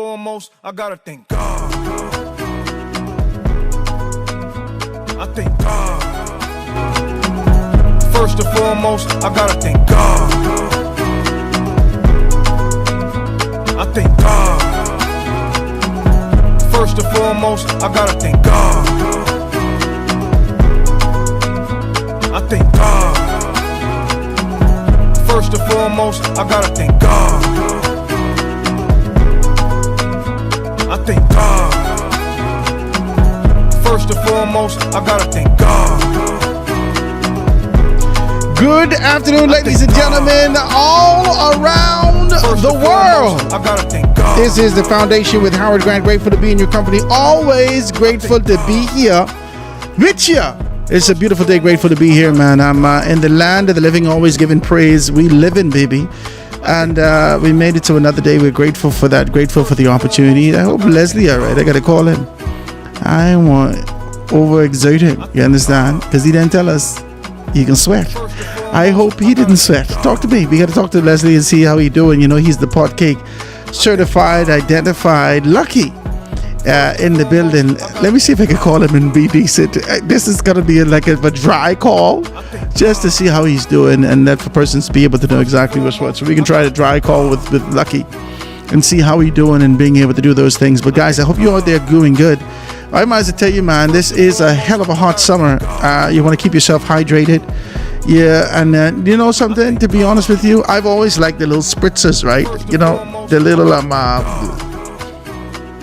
foremost, I gotta thank God. I thank God. First and foremost, I gotta thank God. I thank God. First and foremost, I gotta thank God. I thank God. First and foremost, I gotta thank God. I thank God. First and foremost, I gotta thank God. Good afternoon, ladies and gentlemen, all around the world. I gotta thank God. This is The Foundation with Howard Grant. Grateful to be in your company. Always grateful to be here with you. It's a beautiful day. Grateful to be here, man. I'm in the land of the living, always giving praise. We live in, baby. And we made it to another day. We're grateful for that. Grateful for the opportunity. I hope Leslie all right. I got to call him. I want overexert him. You understand? Because he didn't tell us he can sweat. I hope he didn't sweat. Talk to me. We got to talk to Leslie and see how he doing. You know, he's the pot cake certified, identified, lucky in the building. Let me see if I can call him and be decent. This is going to be like a dry call just to see how he's doing and that for persons to be able to know exactly what's what. So we can try a dry call with Lucky and see how he's doing and being able to do those things. But guys, I hope you're out there doing good. I might as well tell you, man, this is a hell of a hot summer. You want to keep yourself hydrated. Yeah, and you know something, to be honest with you, I've always liked the little spritzers, right? You know, the little,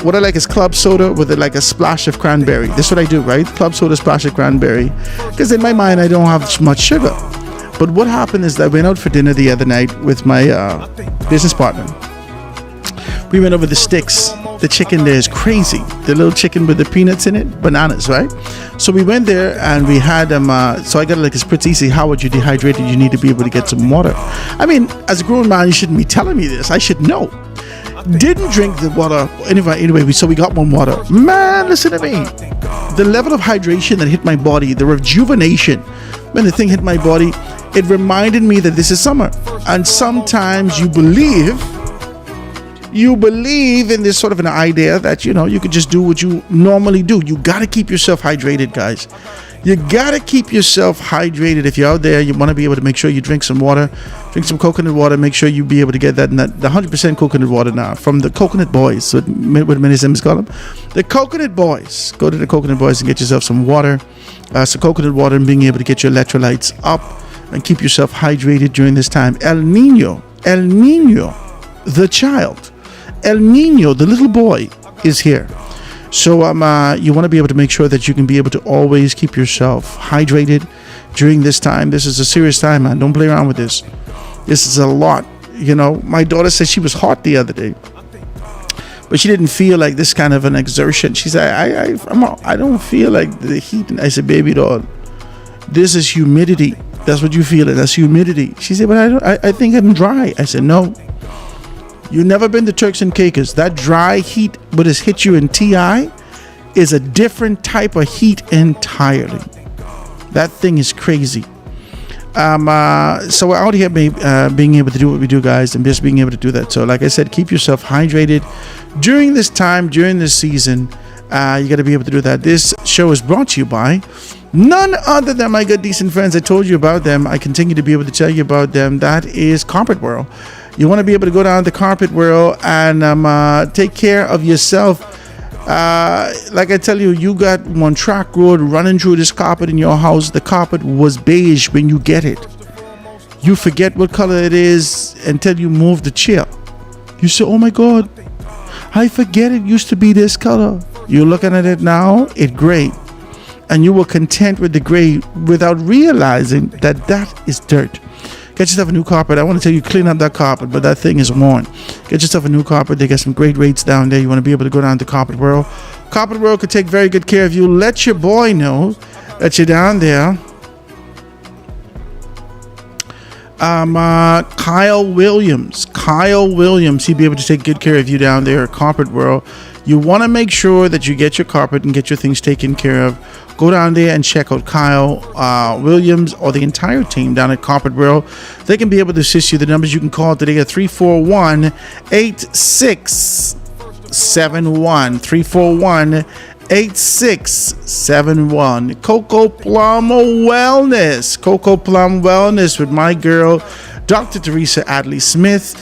what I like is club soda with like a splash of cranberry. That's what I do, right? Club soda, splash of cranberry. Because in my mind, I don't have much sugar. But what happened is that I went out for dinner the other night with my business partner. We went over the sticks. The chicken there is crazy. The little chicken with the peanuts in it, bananas, right? So we went there and we had so I got like a spritz easy. How would you dehydrated? You need to be able to get some water. I mean, as a grown man, you shouldn't be telling me this. I should know. Didn't drink the water anyway. So we got one water. Man, listen to me. The level of hydration that hit my body, the rejuvenation when the thing hit my body, it reminded me that this is summer. And sometimes you believe in this sort of an idea that, you know, you could just do what you normally do. You got to keep yourself hydrated, guys. You got to keep yourself hydrated. If you're out there, you want to be able to make sure you drink some water, drink some coconut water, make sure you be able to get that, the 100% coconut water now from the Coconut Boys, what many Sims call them. The Coconut Boys. Go to the Coconut Boys and get yourself some water, some coconut water, and being able to get your electrolytes up and keep yourself hydrated during this time. El Nino, the child. El Nino, the little boy, is here. So you want to be able to make sure that you can be able to always keep yourself hydrated during this time. This is a serious time, man. Don't play around with this. This is a lot. You know, my daughter said she was hot the other day, but she didn't feel like this kind of an exertion. She said, I don't feel like the heat. And I said, baby doll, this is humidity. That's what you feel. That's humidity. She said, but I think I'm dry. I said, no. You've never been to Turks and Caicos. That dry heat, what has hit you in TI, is a different type of heat entirely. That thing is crazy. So we're out here being able to do what we do, guys, and just being able to do that. So like I said, keep yourself hydrated during this time, during this season. You got to be able to do that. This show is brought to you by none other than my good, decent friends. I told you about them. I continue to be able to tell you about them. That is Carpet World. You want to be able to go down to Carpet World and take care of yourself. Like I tell you, you got one track road running through this carpet in your house. The carpet was beige when you get it. You forget what color it is until you move the chair. You say, oh my God, I forget it used to be this color. You're looking at it now, it's gray. And you were content with the gray without realizing that that is dirt. Get yourself a new carpet. I want to tell you, clean up that carpet, but that thing is worn. Get yourself a new carpet. They got some great rates down there. You want to be able to go down to Carpet World. Carpet World could take very good care of you. Let your boy know that you're down there. Kyle Williams, he'd be able to take good care of you down there at Carpet World. You want to make sure that you get your carpet and get your things taken care of. Go down there and check out Kyle Williams or the entire team down at Carpet World. They can be able to assist you. The numbers you can call today are 341-86 8671. 341-8671. Coco Plum Wellness. Coco Plum Wellness with my girl, Dr. Teresa Adley Smith.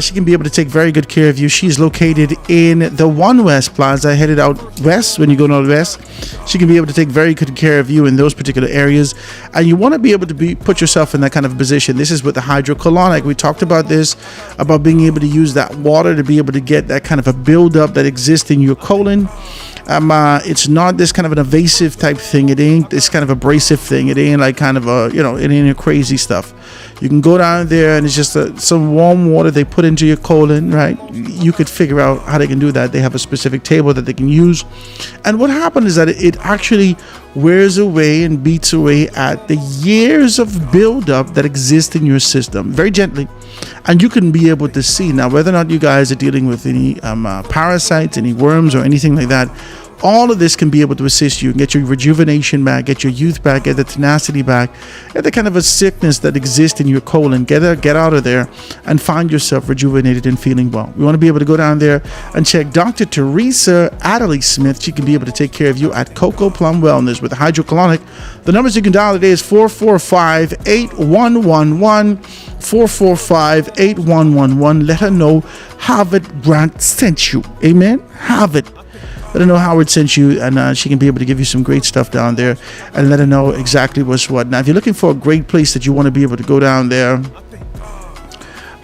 She can be able to take very good care of you. She's located in the One West Plaza, headed out west. When you go northwest, she can be able to take very good care of you in those particular areas. And you want to be able to put yourself in that kind of position. This is with the hydrocolonic. We talked about this, about being able to use that water to be able to get that kind of a buildup that exists in your colon. It's not this kind of an evasive type thing. It ain't this kind of abrasive thing. It ain't like kind of a, it ain't a crazy stuff. You can go down there and it's just some warm water they put into your colon, right? You could figure out how they can do that. They have a specific table that they can use. And what happened is that it actually wears away and beats away at the years of buildup that exist in your system very gently. And you can be able to see now whether or not you guys are dealing with any parasites, any worms or anything like that. All of this can be able to assist you and get your rejuvenation back, get your youth back, get the tenacity back, get the kind of a sickness that exists in your colon. Get out of there and find yourself rejuvenated and feeling well. We want to be able to go down there and check Dr. Teresa Adley Smith. She can be able to take care of you at Coco Plum Wellness with hydrocolonic. The numbers you can dial today is 445-8111, 445-8111. Let her know Harvard Grant sent you. Amen. Harvard. Let her know Howard sent you, and she can be able to give you some great stuff down there, and let her know exactly what's what. Now, if you're looking for a great place that you want to be able to go down there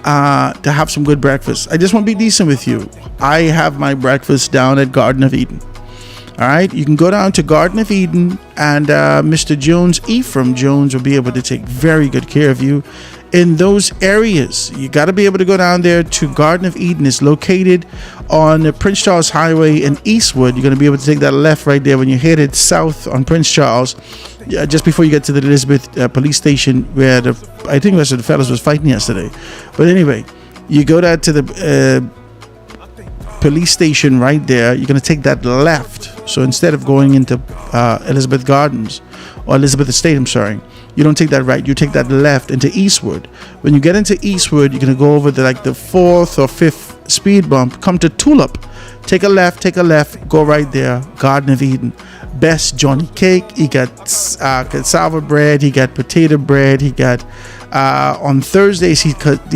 to have some good breakfast, I just want to be decent with you. I have my breakfast down at Garden of Eden. All right, you can go down to Garden of Eden, and Mr. Jones, Ephraim Jones, will be able to take very good care of you in those areas. You got to be able to go down there to Garden of Eden. It's located on Prince Charles Highway in Eastwood. You're going to be able to take that left right there when you're headed south on Prince Charles, just before you get to the Elizabeth police station, where I think that's where the fellas was fighting yesterday. But anyway, you go down to the police station right there. You're going to take that left. So instead of going into Elizabeth Gardens or Elizabeth Estate, I'm sorry, you don't take that right. You take that left into Eastwood. When you get into Eastwood, you're going to go over the 4th or 5th speed bump. Come to Tulip. Take a left. Go right there. Garden of Eden. Best Johnny cake. He got cassava bread. He got potato bread. He got on Thursdays he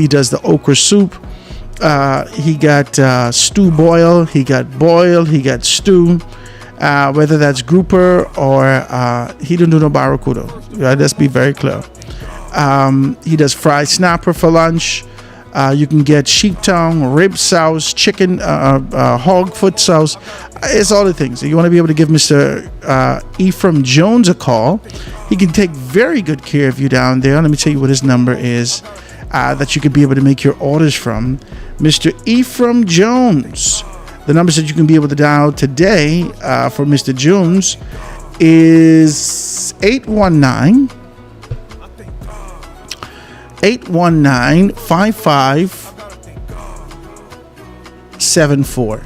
does the okra soup. He got stew boil. He got boil. He got stew. Whether that's grouper or he don't do no barracuda. Let's be very clear. He does fried snapper for lunch. You can get sheep tongue, rib sauce, chicken, hog foot sauce. It's all the things. You want to be able to give Mr. Ephraim Jones a call. He can take very good care of you down there. Let me tell you what his number is that you could be able to make your orders from. Mr. Ephraim Jones. The numbers that you can be able to dial today for Mr. Jones is 819-5574.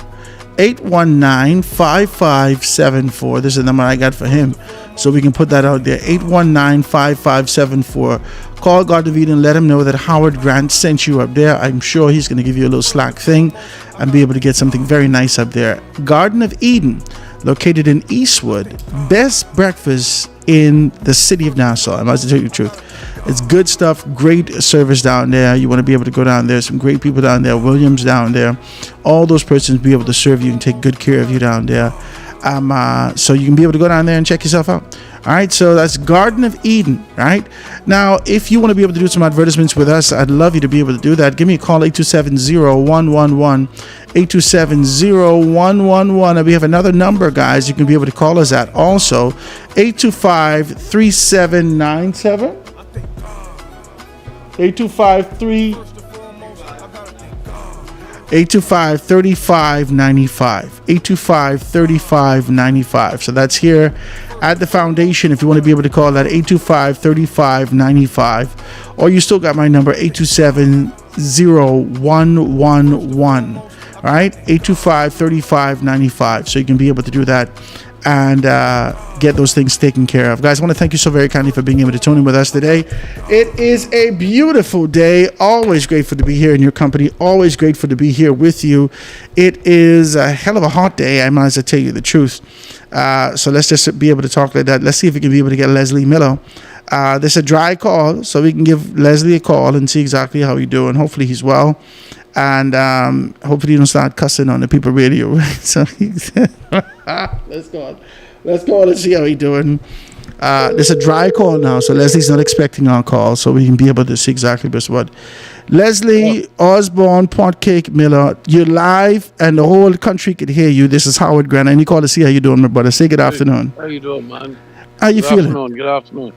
819-5574. This is the number I got for him, so we can put that out there. 819-5574. Call Garden of Eden, let him know that Howard Grant sent you up there. I'm sure he's going to give you a little slack thing and be able to get something very nice up there. Garden of Eden, located in Eastwood. Best breakfast in the city of Nassau. I must tell you the truth. It's good stuff, great service down there. You want to be able to go down there. Some great people down there. Williams down there. All those persons be able to serve you and take good care of you down there. So you can be able to go down there and check yourself out. All right, so that's Garden of Eden, right? Now, if you want to be able to do some advertisements with us, I'd love you to be able to do that. Give me a call, 827-0111, 827-0111. And we have another number, guys, you can be able to call us at also, 825-3797, 825-3595, 825-3595. So that's here at the foundation. If you want to be able to call that, 825-3595, or you still got my number, 827-0111. All right, 825-3595. So you can be able to do that and get those things taken care of. Guys, I want to thank you so very kindly for being able to tune in with us today. It is a beautiful day. Always grateful to be here in your company. Always grateful to be here with you. It is a hell of a hot day, I might as well tell you the truth. So let's just be able to talk like that. Let's see if we can be able to get Leslie Miller. This is a dry call, so we can give Leslie a call and see exactly how he's doing. Hopefully he's well. And hopefully you don't start cussing on the people radio. Right? So let's go on and see how he's doing. There's a dry call now, so Leslie's not expecting our call, so we can be able to see exactly what. Leslie Osborne Potcake Miller, you're live, and the whole country could hear you. This is Howard Grant, and you call to see how you doing, my brother. Say good afternoon. How you doing, man? How you feeling? Good afternoon.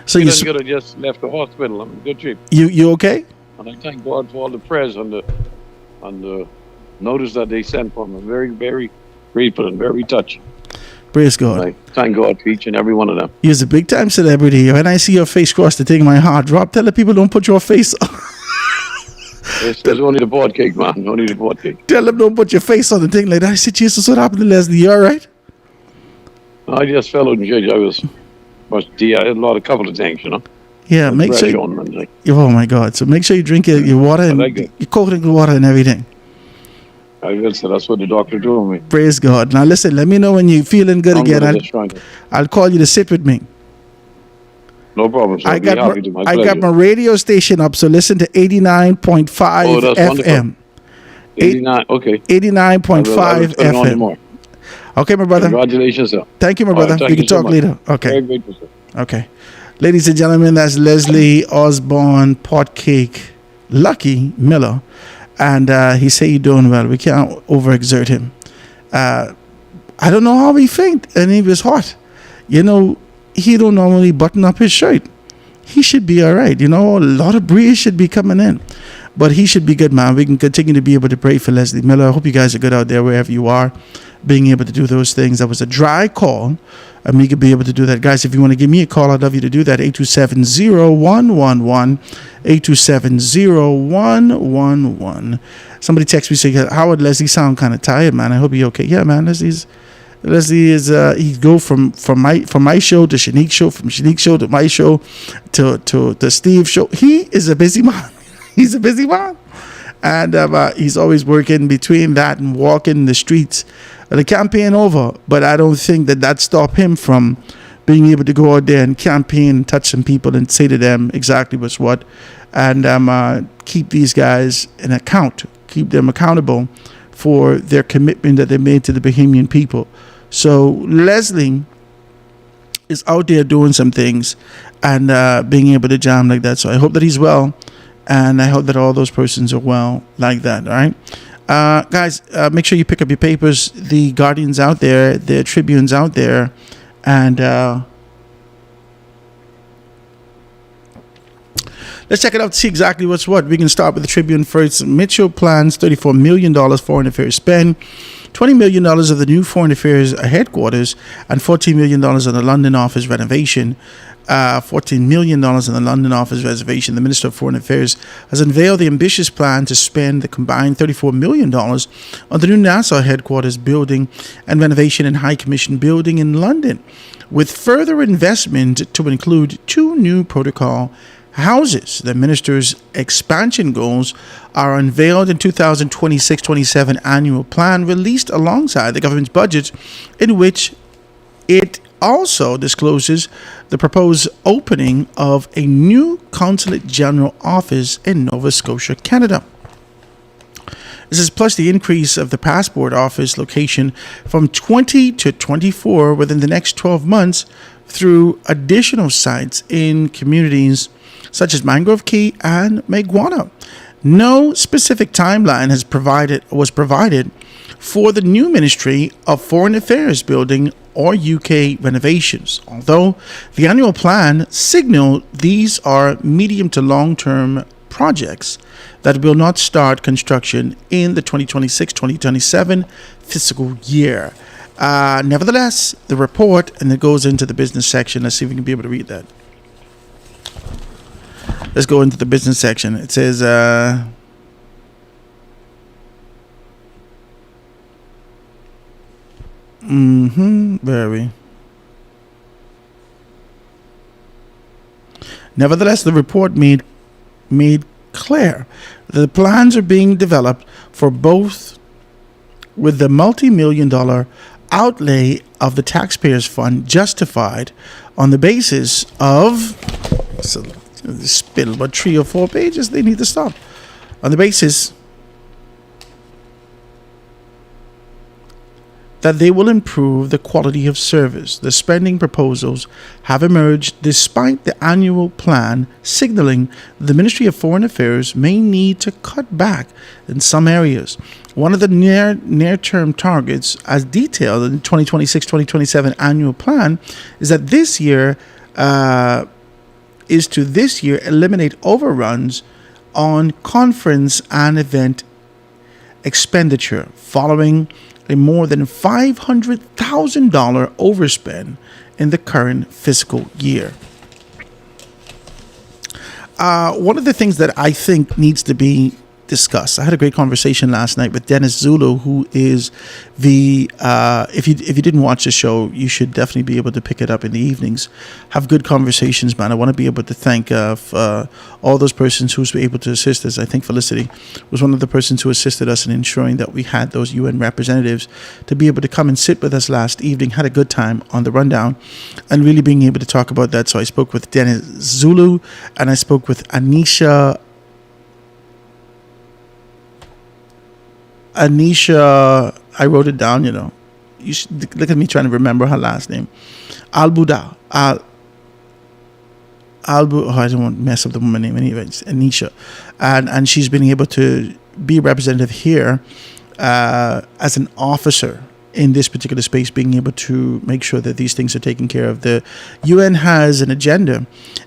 So You good. I just left the hospital. I'm in good shape. You okay? And I thank God for all the prayers and the notice that they sent for me. Very, very grateful and very touching. Praise God. I thank God for each and every one of them. You're a big time celebrity. When I see your face cross the thing, my heart drop. Tell the people don't put your face on. There's only the board cake, man. Only the board cake. Tell them don't put your face on the thing like that. I said, Jesus, what happened to Leslie? You all right? I just fell out in church. I had a lot of couple of things, you know. Yeah, make sure. Oh my God! So make sure you drink your water and your coconut water and everything. I will say that's what the doctor told me. Praise God. Now listen, let me know when you're feeling good again. I'll call you to sit with me. No problem. So I got my radio station up, so listen to 89.5 FM. 89. Okay. 89.5 FM. Okay, my brother. Congratulations, sir. Thank you, my brother. We can talk later. Okay. Very grateful, sir. Okay. Ladies and gentlemen, that's Leslie Osborne Potcake Lucky Miller. And he say you're doing well. We can't overexert him. I don't know how he faint and he was hot. You know, he don't normally button up his shirt. He should be all right. You know, a lot of breeze should be coming in. But he should be good, man. We can continue to be able to pray for Leslie Miller. I hope you guys are good out there wherever you are, being able to do those things. That was a dry call, and we could be able to do that. Guys, if you want to give me a call, I'd love you to do that. 827-0111. 827-0111. Somebody text me saying, Howard, Leslie sound kind of tired, man. I hope you're okay. Yeah, man, Leslie is he go from my show to Shanique's show, from Shanique's show to my show to Steve's show. He is a busy man. He's a busy man. And he's always working between that and walking the streets. The campaign over, but I don't think that stopped him from being able to go out there and campaign, touch some people and say to them exactly what's what. And keep these guys in account, keep them accountable for their commitment that they made to the Bahamian people. So Leslie is out there doing some things and being able to jam like that. So I hope that he's well. And I hope that all those persons are well like that, all right? Guys, make sure you pick up your papers. The Guardian's out there. The Tribune's out there. And let's check it out to see exactly what's what. We can start with the Tribune first. Mitchell plans $34 million foreign affairs spend. $20 million of the new foreign affairs headquarters and $14 million on the London office renovation. $14 million in the London office reservation. The Minister of Foreign Affairs has unveiled the ambitious plan to spend the combined $34 million on the new NASA headquarters building and renovation and High Commission building in London, with further investment to include 2 new protocol houses. The minister's expansion goals are unveiled in 2026-27 annual plan released alongside the government's budget, in which it also discloses the proposed opening of a new Consulate General office in Nova Scotia, Canada. This is plus the increase of the passport office location from 20 to 24 within the next 12 months through additional sites in communities such as Mangrove Key and Maguana. No specific timeline was provided for the new Ministry of Foreign Affairs building or UK renovations, although the annual plan signaled these are medium to long-term projects that will not start construction in the 2026-2027 fiscal year. Nevertheless, the report, and it goes into the business section. Let's see if we can be able to read that. Let's go into the business section. It says, Very. Nevertheless, the report made clear that the plans are being developed for both, with the multi-million-dollar outlay of the taxpayers' fund justified on the basis of, so spittle about 3 or 4 pages. They need to stop on the basis that they will improve the quality of service. The spending proposals have emerged despite the annual plan signaling the Ministry of Foreign Affairs may need to cut back in some areas. One of the near-term targets, as detailed in the 2026-2027 annual plan, is that this year eliminate overruns on conference and event expenditure following a more than $500,000 overspend in the current fiscal year. One of the things that I think needs to be discussed, I had a great conversation last night with Dennis Zulu, who is the if you didn't watch the show, you should definitely be able to pick it up in the evenings. Have good conversations, man. I want to be able to thank all those persons who was able to assist us. I think Felicity was one of the persons who assisted us in ensuring that we had those UN representatives to be able to come and sit with us last evening. Had a good time on the rundown and really being able to talk about that. So I spoke with Dennis Zulu and I spoke with Anisha, I wrote it down, You should look at me trying to remember her last name. Albuda. I don't want to mess up the woman name anyway. It's Anisha. And she's been able to be a representative here as an officer in this particular space, being able to make sure that these things are taken care of. The UN has an agenda,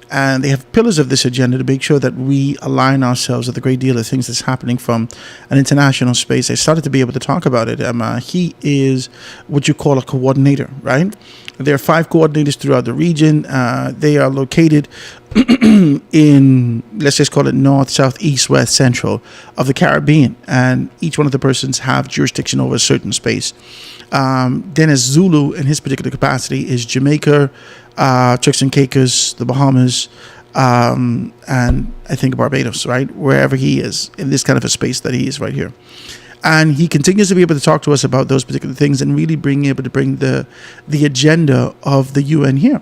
and they have pillars of this agenda to make sure that we align ourselves with a great deal of things that's happening from an international space. I started to be able to talk about it. He is what you call a coordinator, right? There are 5 coordinators throughout the region. They are located in, let's just call it north, south, east, west, central of the Caribbean. And each one of the persons have jurisdiction over a certain space. Dennis Zulu, in his particular capacity, is Jamaica, Turks and Caicos, the Bahamas, and I think Barbados, right? Wherever he is in this kind of a space that he is right here. And he continues to be able to talk to us about those particular things and really being able to bring the agenda of the UN here.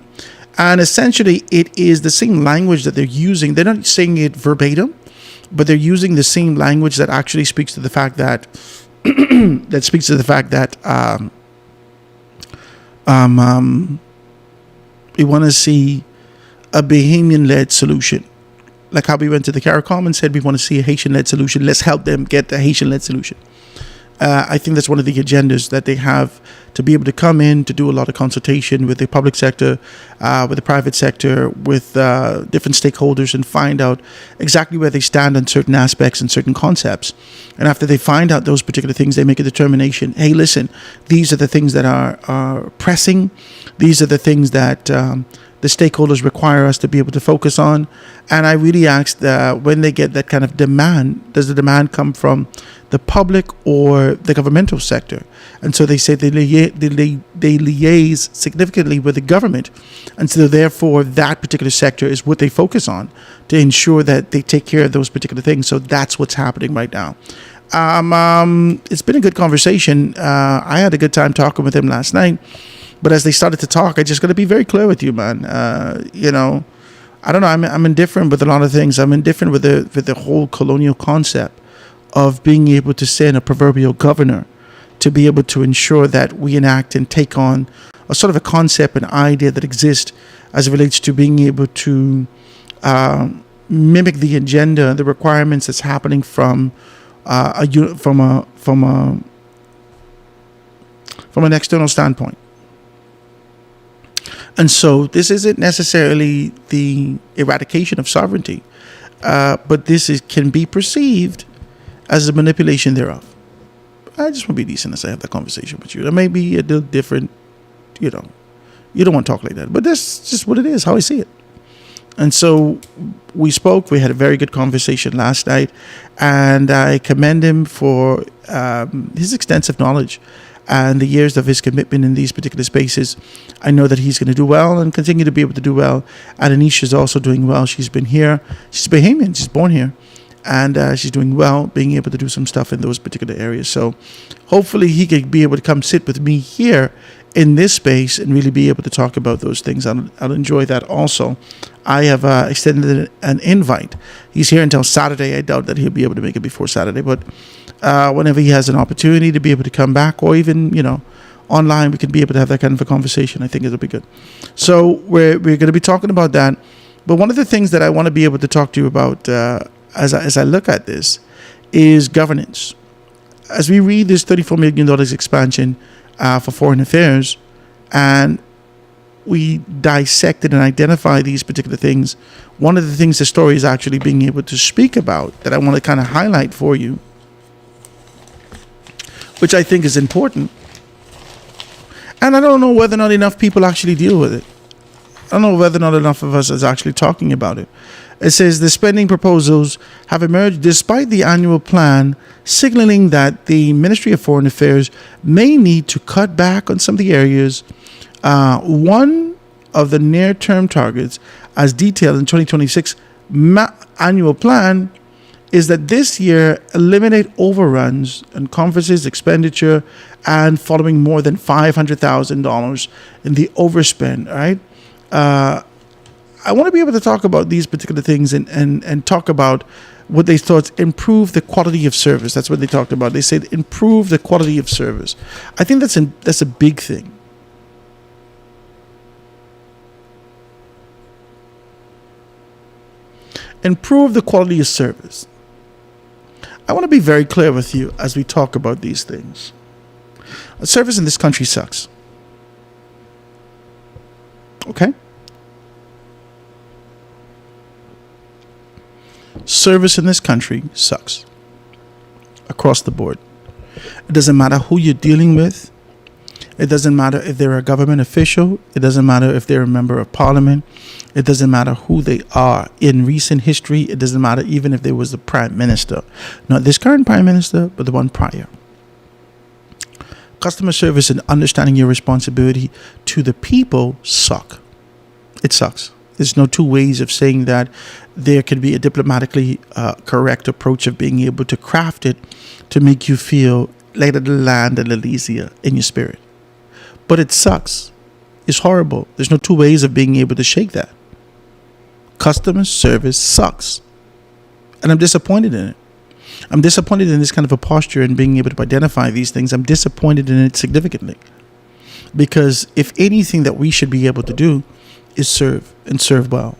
And essentially, it is the same language that they're using. They're not saying it verbatim, but they're using the same language that actually speaks to the fact that we want to see a Bahamian-led solution. Like how we went to the CARICOM and said we want to see a Haitian-led solution. Let's help them get the Haitian-led solution. I think that's one of the agendas that they have, to be able to come in to do a lot of consultation with the public sector, with the private sector, with different stakeholders, and find out exactly where they stand on certain aspects and certain concepts. And after they find out those particular things, they make a determination. Hey, listen, these are the things that are pressing. These are the things that the stakeholders require us to be able to focus on. And I really asked, when they get that kind of demand, does the demand come from the public or the governmental sector? And so they say they liaise significantly with the government. And so therefore that particular sector is what they focus on to ensure that they take care of those particular things. So that's what's happening right now. It's been a good conversation. I had a good time talking with him last night. But as they started to talk, I just got to be very clear with you, man. I don't know. I'm indifferent with a lot of things. I'm indifferent with the whole colonial concept of being able to send a proverbial governor to be able to ensure that we enact and take on a sort of a concept, an idea that exists as it relates to being able to mimic the agenda, the requirements that's happening from an external standpoint. And so this isn't necessarily the eradication of sovereignty, but this can be perceived as a manipulation thereof. I just want to be decent as I have that conversation with you. There may be a little different, you don't want to talk like that, but that's just what it is, how I see it. And so we spoke. We had a very good conversation last night, and I commend him for his extensive knowledge and the years of his commitment in these particular spaces, I know that he's going to do well and continue to be able to do well. And Anisha's also doing well. She's been here. She's Bahamian. She's born here. And she's doing well, being able to do some stuff in those particular areas. So hopefully he could be able to come sit with me here in this space and really be able to talk about those things. I'll enjoy that also. I have extended an invite. He's here until Saturday. I doubt that he'll be able to make it before Saturday, but whenever he has an opportunity to be able to come back, or even, online, we can be able to have that kind of a conversation. I think it'll be good. So we're going to be talking about that. But one of the things that I want to be able to talk to you about as I look at this is governance. As we read this $34 million expansion for foreign affairs, and we dissected and identify these particular things, one of the things the story is actually being able to speak about that I want to kind of highlight for you, which I think is important. And I don't know whether or not enough people actually deal with it. I don't know whether or not enough of us is actually talking about it. It says the spending proposals have emerged despite the annual plan, signaling that the Ministry of Foreign Affairs may need to cut back on some of the areas. One of the near-term targets, as detailed in 2026 annual plan, is that this year eliminate overruns and conferences expenditure and following more than $500,000 in the overspend. Right. I want to be able to talk about these particular things and talk about what they thought improve the quality of service. That's what they talked about. They said improve the quality of service. I think that's a big thing. Improve the quality of service. I want to be very clear with you as we talk about these things. Service in this country sucks. Okay? Service in this country sucks. Across the board. It doesn't matter who you're dealing with. It doesn't matter if they're a government official. It doesn't matter if they're a member of parliament. It doesn't matter who they are in recent history. It doesn't matter even if there was the prime minister. Not this current prime minister, but the one prior. Customer service and understanding your responsibility to the people suck. It sucks. There's no two ways of saying that. There can be a diplomatically correct approach of being able to craft it to make you feel like the land of Elysia in your spirit. But it sucks. It's horrible. There's no two ways of being able to shake that. Customer service sucks. And I'm disappointed in it. I'm disappointed in this kind of a posture and being able to identify these things. I'm disappointed in it significantly. Because if anything that we should be able to do is serve and serve well.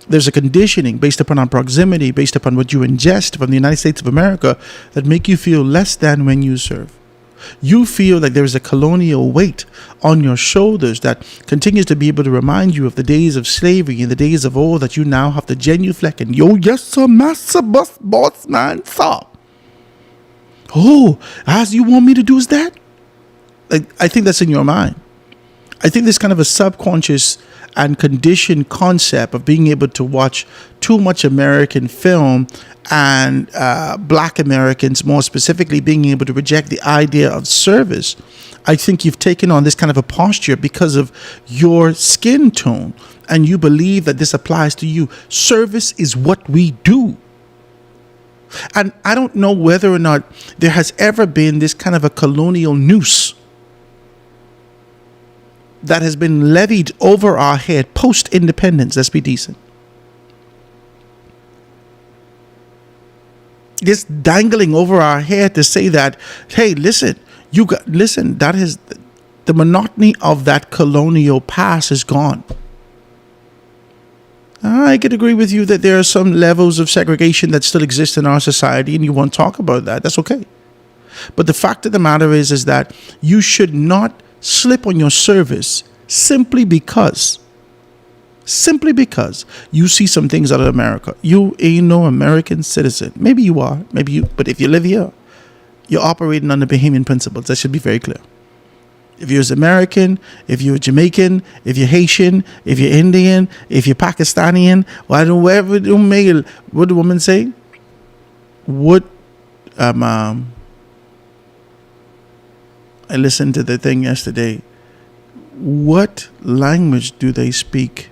There's a conditioning based upon our proximity, based upon what you ingest from the United States of America that make you feel less than when you serve. You feel like there is a colonial weight on your shoulders that continues to be able to remind you of the days of slavery and the days of old that you now have to genuflect and yo, yes sir, master, boss, man, sir. Oh, as you want me to do is that? I think that's in your mind. I think there's kind of a subconscious and conditioned concept of being able to watch too much American film and black Americans more specifically being able to reject the idea of service. I think you've taken on this kind of a posture because of your skin tone and you believe that this applies to you. Service is what we do. And I don't know whether or not there has ever been this kind of a colonial noose that has been levied over our head post-independence. Let's be decent. This dangling over our head to say that, hey, listen, that is the monotony of that colonial past is gone. I could agree with you that there are some levels of segregation that still exist in our society, and you won't talk about that. That's okay. But the fact of the matter is that you should not slip on your service simply because you see some things out of America. You ain't no American citizen. Maybe you are, but if you live here, you're operating under Bahamian principles. That should be very clear. If you're American, if you're Jamaican, if you're Haitian, if you're Indian, if you're Pakistani, whatever what the woman say? What I listened to the thing yesterday. What language do they speak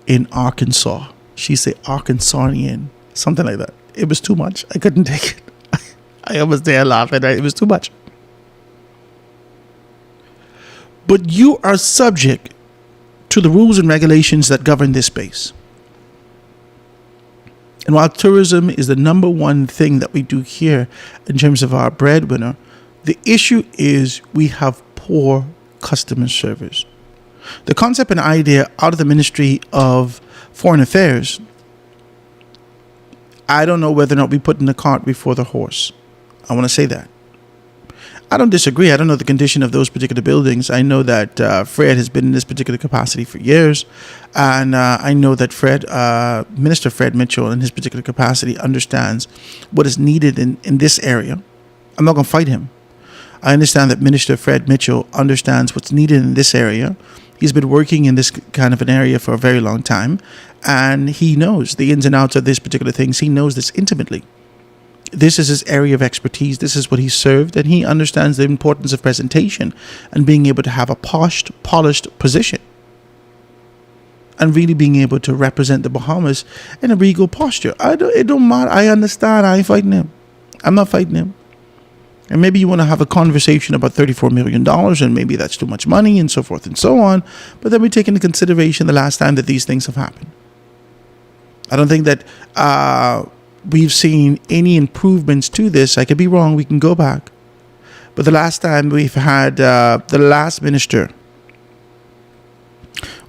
in Arkansas? She said Arkansasian, something like that. It was too much. I couldn't take it. I was there laughing. It was too much. But you are subject to the rules and regulations that govern this space. And while tourism is the number one thing that we do here in terms of our breadwinner, the issue is we have poor customer service. The concept and idea out of the Ministry of Foreign Affairs, I don't know whether or not we put in the cart before the horse. I want to say that. I don't disagree. I don't know the condition of those particular buildings. I know that Fred has been in this particular capacity for years. And I know that Minister Fred Mitchell in his particular capacity understands what is needed in this area. I'm not going to fight him. I understand that Minister Fred Mitchell understands what's needed in this area. He's been working in this kind of an area for a very long time. And he knows the ins and outs of this particular things. He knows this intimately. This is his area of expertise. This is what he served, and he understands the importance of presentation and being able to have a polished position and really being able to represent the Bahamas in a regal posture. It don't matter. I understand. I ain't fighting him. I'm not fighting him. And maybe you want to have a conversation about $34 million, and maybe that's too much money, and so forth and so on. But then we take into consideration the last time that these things have happened. I don't think that we've seen any improvements to this. I could be wrong. We can go back. But the last time we've had the last minister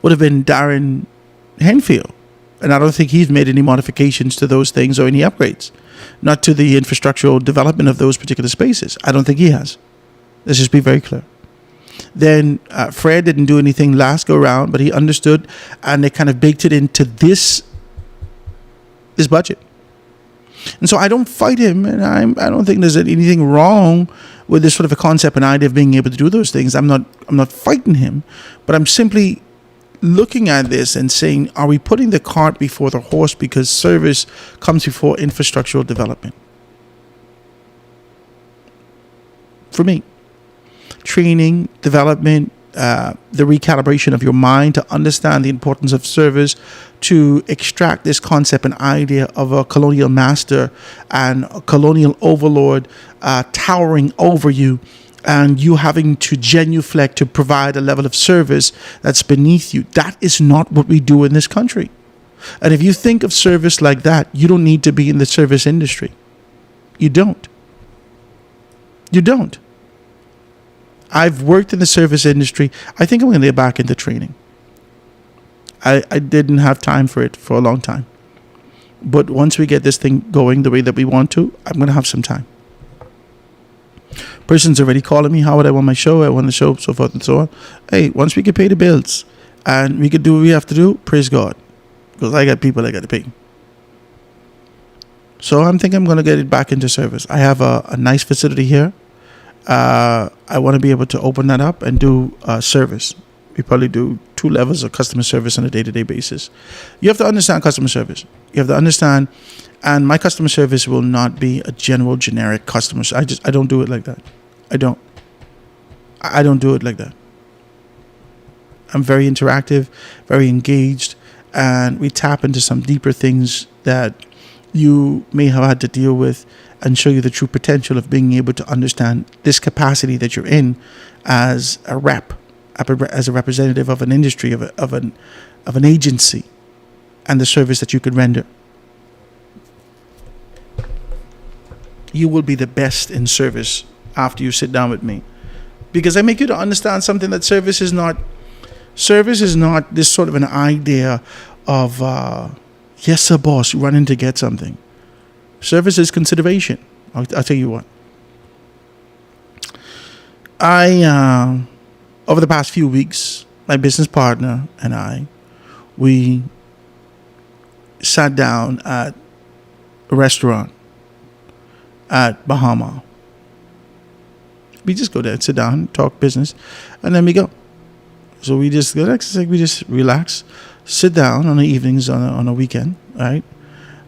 would have been Darren Henfield. And I don't think he's made any modifications to those things or any upgrades. Not to the infrastructural development of those particular spaces. I don't think he has. Let's just be very clear. Then Fred didn't do anything last go around, but he understood, and they kind of baked it into this budget. And so I don't fight him, and I don't think there's anything wrong with this sort of a concept and idea of being able to do those things. I'm not fighting him, but I'm simply looking at this and saying, are we putting the cart before the horse because service comes before infrastructural development? For me, training, development, the recalibration of your mind to understand the importance of service, to extract this concept and idea of a colonial master and a colonial overlord towering over you, and you having to genuflect to provide a level of service that's beneath you. That is not what we do in this country. And if you think of service like that, you don't need to be in the service industry. You don't. You don't. I've worked in the service industry. I think I'm going to get back into training. I didn't have time for it for a long time. But once we get this thing going the way that we want to, I'm going to have some time. Person's already calling me, how would I want my show? I want the show, so forth and so on. Hey, once we can pay the bills and we can do what we have to do, praise God. Because I got people I got to pay. So I'm thinking I'm going to get it back into service. I have a nice facility here. I want to be able to open that up and do service. We probably do 2 levels of customer service on a day-to-day basis. You have to understand customer service. You have to understand, and my customer service will not be a generic customer. I don't do it like that. I don't do it like that. I'm very interactive, very engaged, and we tap into some deeper things that you may have had to deal with and show you the true potential of being able to understand this capacity that you're in as a rep, as a representative of an industry, of an agency, and the service that you could render. You will be the best in service after you sit down with me, because I make you to understand something, that service is not this sort of an idea of yes sir boss, running to get something. Service is consideration. I'll tell you what. I over the past few weeks, my business partner and I, we sat down at a restaurant at Bahama. We just go there, sit down, talk business, and then we go. So we just relax, sit down on the evenings on a weekend, right?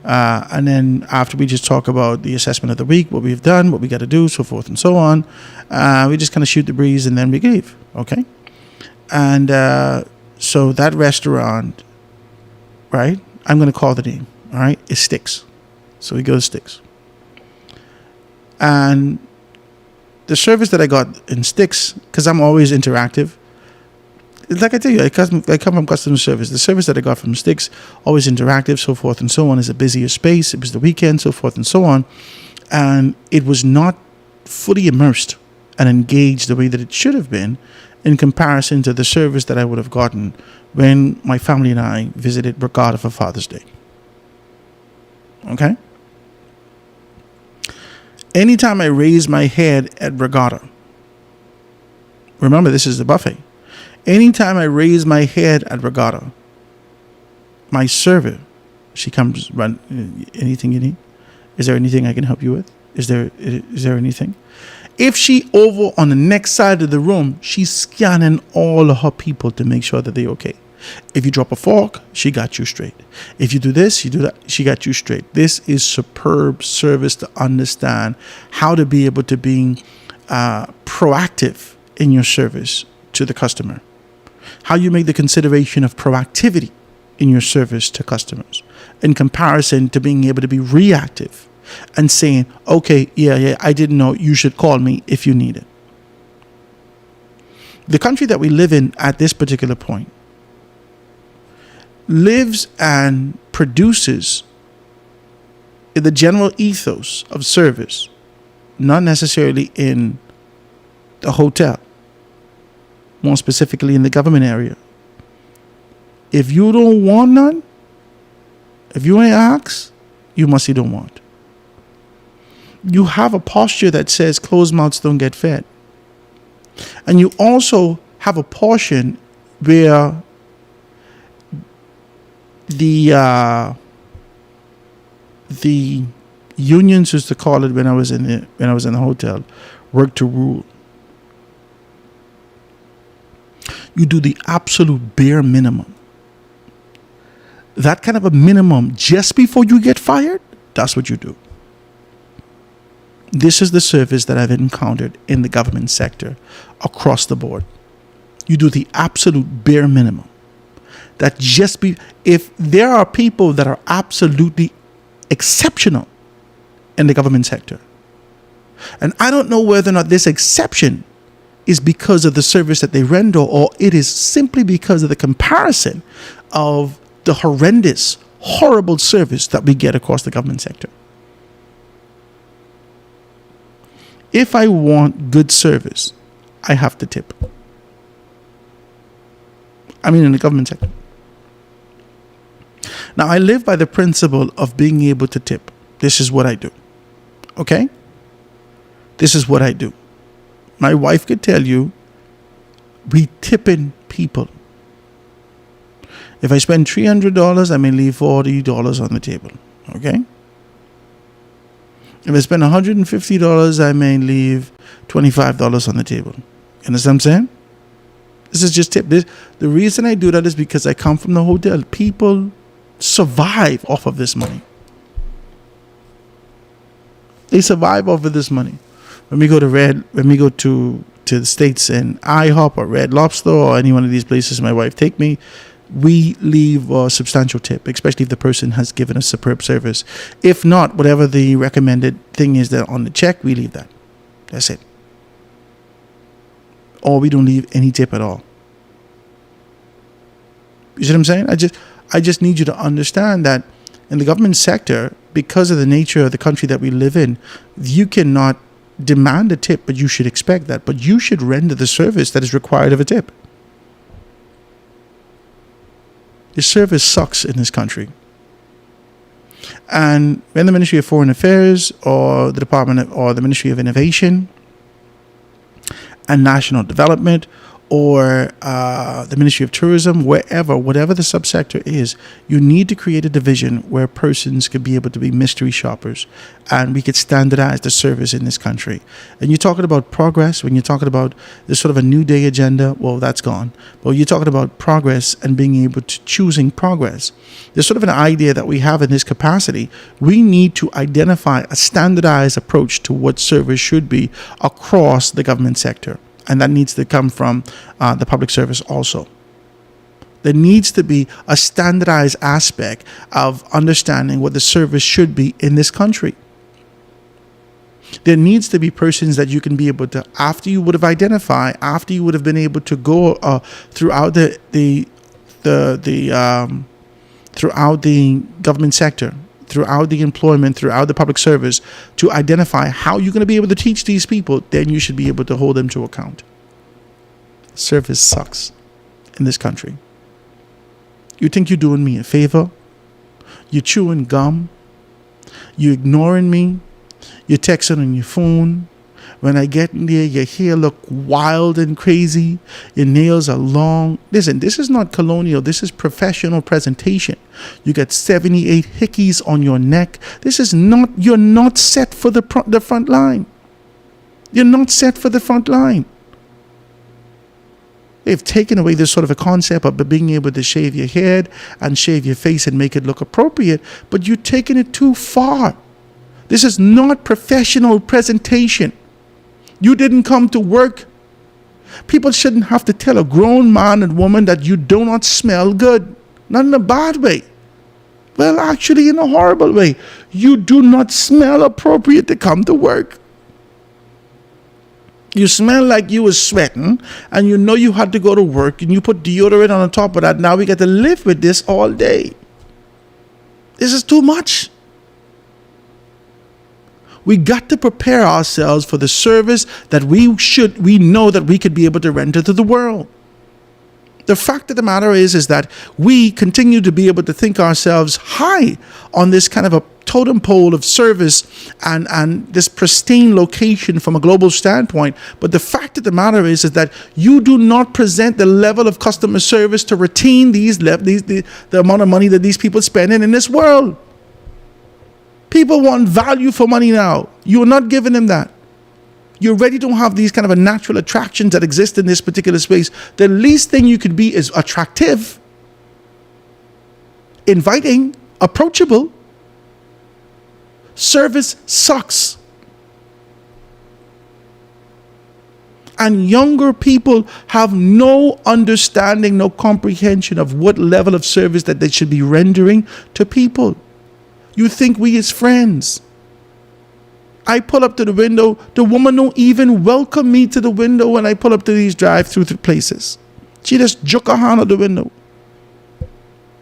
And then after we just talk about the assessment of the week, what we've done, what we got to do, so forth and so on. We just kind of shoot the breeze and then we leave. Okay. And so that restaurant, right? I'm going to call the name. All right. It's Sticks. So we go to Sticks. And the service that I got in Sticks, because I'm always interactive. Like I tell you, I come from customer service. The service that I got from Sticks, always interactive, so forth and so on. Is a busier space. It was the weekend, so forth and so on. And it was not fully immersed and engaged the way that it should have been in comparison to the service that I would have gotten when my family and I visited Regatta for Father's Day. Okay? Anytime I raise my head at Regatta, remember this is the buffet. Anytime I raise my head at Regatta, my server, she comes, run, anything you need? Is there anything I can help you with? Is there anything? If she over on the next side of the room, she's scanning all of her people to make sure that they're okay. If you drop a fork, she got you straight. If you do this, you do that, she got you straight. This is superb service to understand how to be able to be proactive in your service to the customer. How you make the consideration of proactivity in your service to customers in comparison to being able to be reactive and saying, okay, yeah, I didn't know, you should call me if you need it. The country that we live in at this particular point lives and produces the general ethos of service, not necessarily in the hotel, more specifically in the government area. If you don't want none, if you ain't ask, you must say don't want. You have a posture that says closed mouths don't get fed. And you also have a portion where the unions used to call it when I was in the hotel, work to rule. You do the absolute bare minimum. That kind of a minimum just before you get fired, that's what you do. This is the service that I've encountered in the government sector across the board. You do the absolute bare minimum. That just be, if there are people that are absolutely exceptional in the government sector, and I don't know whether or not this exception is because of the service that they render, or it is simply because of the comparison of the horrendous, horrible service that we get across the government sector. If I want good service, I have to tip. I mean, in the government sector. Now, I live by the principle of being able to tip. This is what I do. Okay? This is what I do. My wife could tell you, we tipping people. If I spend $300, I may leave $40 on the table. Okay? If I spend $150, I may leave $25 on the table. You understand what I'm saying? This is just tip. The reason I do that is because I come from the hotel. People survive off of this money. They survive off of this money. When we go to the States and IHOP or Red Lobster or any one of these places my wife take me, we leave a substantial tip, especially if the person has given us superb service. If not, whatever the recommended thing is that on the check, we leave that. That's it. Or we don't leave any tip at all. You see what I'm saying? I just need you to understand that in the government sector, because of the nature of the country that we live in, you cannot demand a tip, but you should expect that. But you should render the service that is required of a tip. The service sucks in this country. And when the Ministry of Foreign Affairs or the Ministry of Innovation and National Development or the Ministry of Tourism, whatever the subsector is, you need to create a division where persons could be able to be mystery shoppers, and we could standardize the service in this country. And you're talking about progress, when you're talking about this sort of a new day agenda, well, that's gone. But you're talking about progress and being able to choosing progress. There's sort of an idea that we have in this capacity. We need to identify a standardized approach to what service should be across the government sector. And that needs to come from the public service also. There needs to be a standardized aspect of understanding what the service should be in this country. There needs to be persons that you can be able to, after you would have identified, after you would have been able to go throughout throughout the government sector, throughout the employment, throughout the public service, to identify how you're going to be able to teach these people, then you should be able to hold them to account. Service sucks in this country. You think you're doing me a favor? You're chewing gum? You're ignoring me? You're texting on your phone? When I get in there, your hair look wild and crazy. Your nails are long. Listen, this is not colonial. This is professional presentation. You got 78 hickeys on your neck. This is not, you're not set for the front line. You're not set for the front line. They've taken away this sort of a concept of being able to shave your head and shave your face and make it look appropriate, but you're taking it too far. This is not professional presentation. You didn't come to work. People shouldn't have to tell a grown man and woman that you do not smell good. Not in a bad way. Well, actually in a horrible way. You do not smell appropriate to come to work. You smell like you was sweating, and you know you had to go to work, and you put deodorant on the top of that. Now we got to live with this all day. This is too much. We got to prepare ourselves for the service that we know that we could be able to render to the world. The fact of the matter is that we continue to be able to think ourselves high on this kind of a totem pole of service and this pristine location from a global standpoint. But the fact of the matter is that you do not present the level of customer service to retain the amount of money that these people spend in this world. People want value for money now. You're not giving them that. You're ready to have these kind of a natural attractions that exist in this particular space. The least thing you could be is attractive, inviting, approachable. Service sucks. And younger people have no understanding, no comprehension of what level of service that they should be rendering to people. You think we is friends. I pull up to the window. The woman don't even welcome me to the window when I pull up to these drive-through places. She just joke her hand out the window.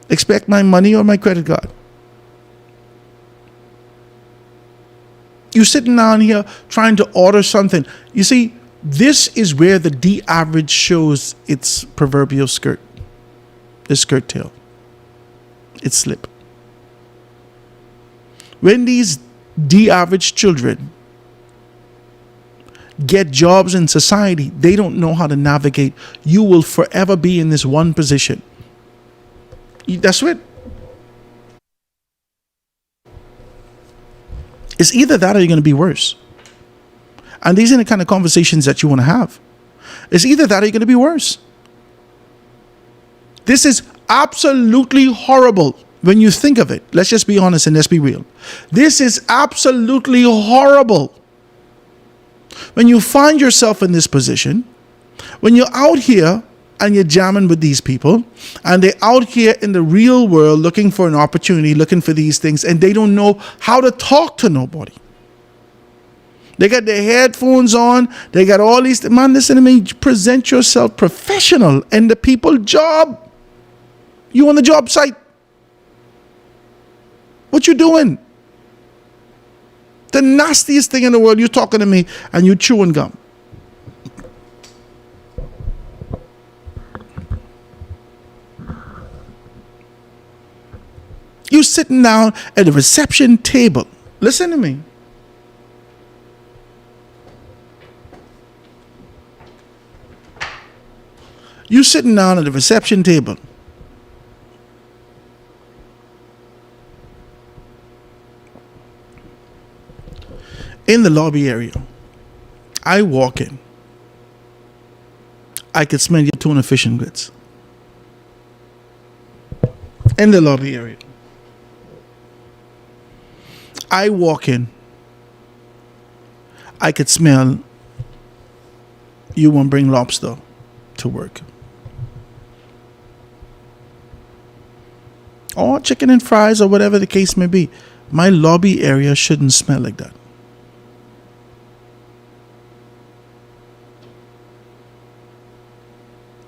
Expect my money or my credit card. You sitting down here trying to order something. You see, this is where the D-average shows its proverbial skirt. The skirt tail. Its slip. When these D-average children get jobs in society, they don't know how to navigate. You will forever be in this one position. That's it. It's either that or you're going to be worse. And these are the kind of conversations that you want to have. It's either that or you're going to be worse. This is absolutely horrible. When you think of it, let's just be honest and let's be real. This is absolutely horrible. When you find yourself in this position, when you're out here and you're jamming with these people, and they're out here in the real world looking for an opportunity, looking for these things, and they don't know how to talk to nobody. They got their headphones on, they got all these, man, listen to me, present yourself professional in the people's job. You on the job site. What you doing? The nastiest thing in the world, you're talking to me and you chewing gum. You sitting down at the reception table. Listen to me. You sitting down at the reception table. In the lobby area. I walk in. I could smell your tuna fish and grits. In the lobby area. I walk in. I could smell you won't bring lobster to work. Or chicken and fries or whatever the case may be. My lobby area shouldn't smell like that.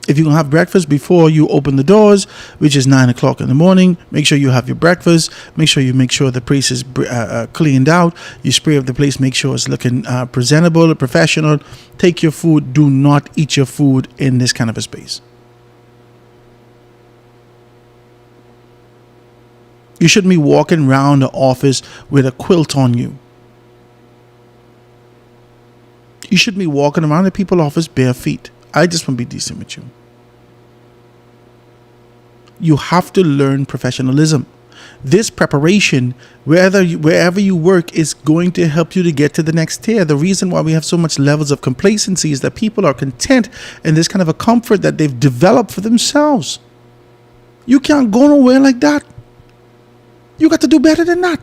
If you're going to have breakfast before you open the doors, which is 9 o'clock in the morning, make sure you have your breakfast. Make sure the place is cleaned out. You spray up the place, make sure it's looking presentable, professional. Take your food. Do not eat your food in this kind of a space. You shouldn't be walking around the office with a quilt on you. You shouldn't be walking around the people's office bare feet. I just want to be decent with you. You have to learn professionalism. This preparation, wherever you work, is going to help you to get to the next tier. The reason why we have so much levels of complacency is that people are content in this kind of a comfort that they've developed for themselves. You can't go nowhere like that. You got to do better than that.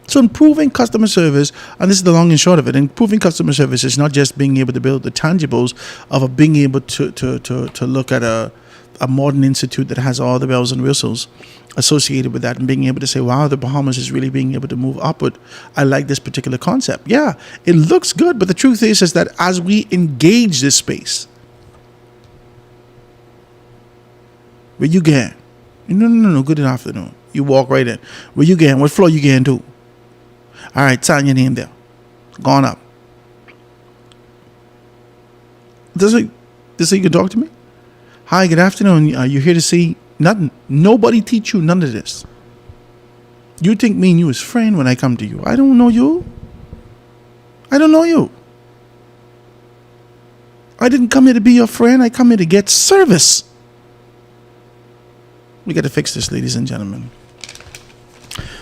So improving customer service, and this is the long and short of it, improving customer service is not just being able to build the tangibles of being able to look at a modern institute that has all the bells and whistles associated with that, and being able to say, wow, the Bahamas is really being able to move upward. I like this particular concept. Yeah, it looks good, but the truth is that as we engage this space, where you get, no, good afternoon. You walk right in. Where you getting? What floor you getting to? All right, sign your name there. Gone up. This so you can talk to me? Hi, good afternoon. You here to see nothing? Nobody teach you none of this. You think me and you is friend when I come to you. I don't know you. I don't know you. I didn't come here to be your friend. I come here to get service. We got to fix this, ladies and gentlemen.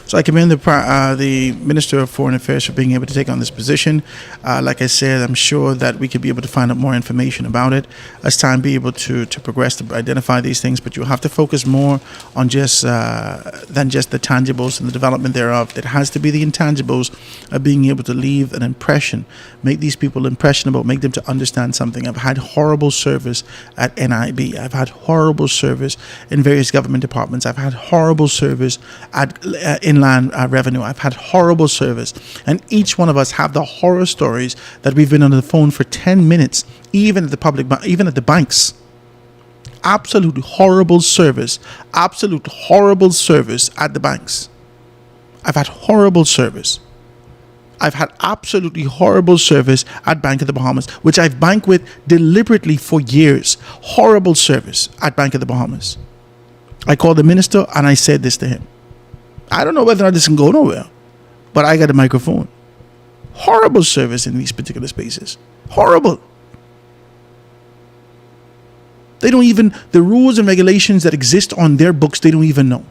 So I commend the Minister of Foreign Affairs for being able to take on this position. Like I said, I'm sure that we could be able to find out more information about it as time be able to progress to identify these things. But you have to focus more on just than just the tangibles and the development thereof. It has to be the intangibles of being able to leave an impression, make these people impressionable, make them to understand something. I've had horrible service at NIB. I've had horrible service in various government departments. I've had horrible service at Inland Revenue. I've had horrible service, and each one of us have the horror stories that we've been on the phone for 10 minutes, even at the banks. Absolute horrible service at the banks. I've had horrible service. I've had absolutely horrible service at Bank of the Bahamas, which I've banked with deliberately for years. Horrible service at Bank of the Bahamas. I called the minister and I said this to him. I don't know whether or not this can go nowhere, but I got a microphone. Horrible service in these particular spaces. Horrible. They don't even, the rules and regulations that exist on their books, they don't even know.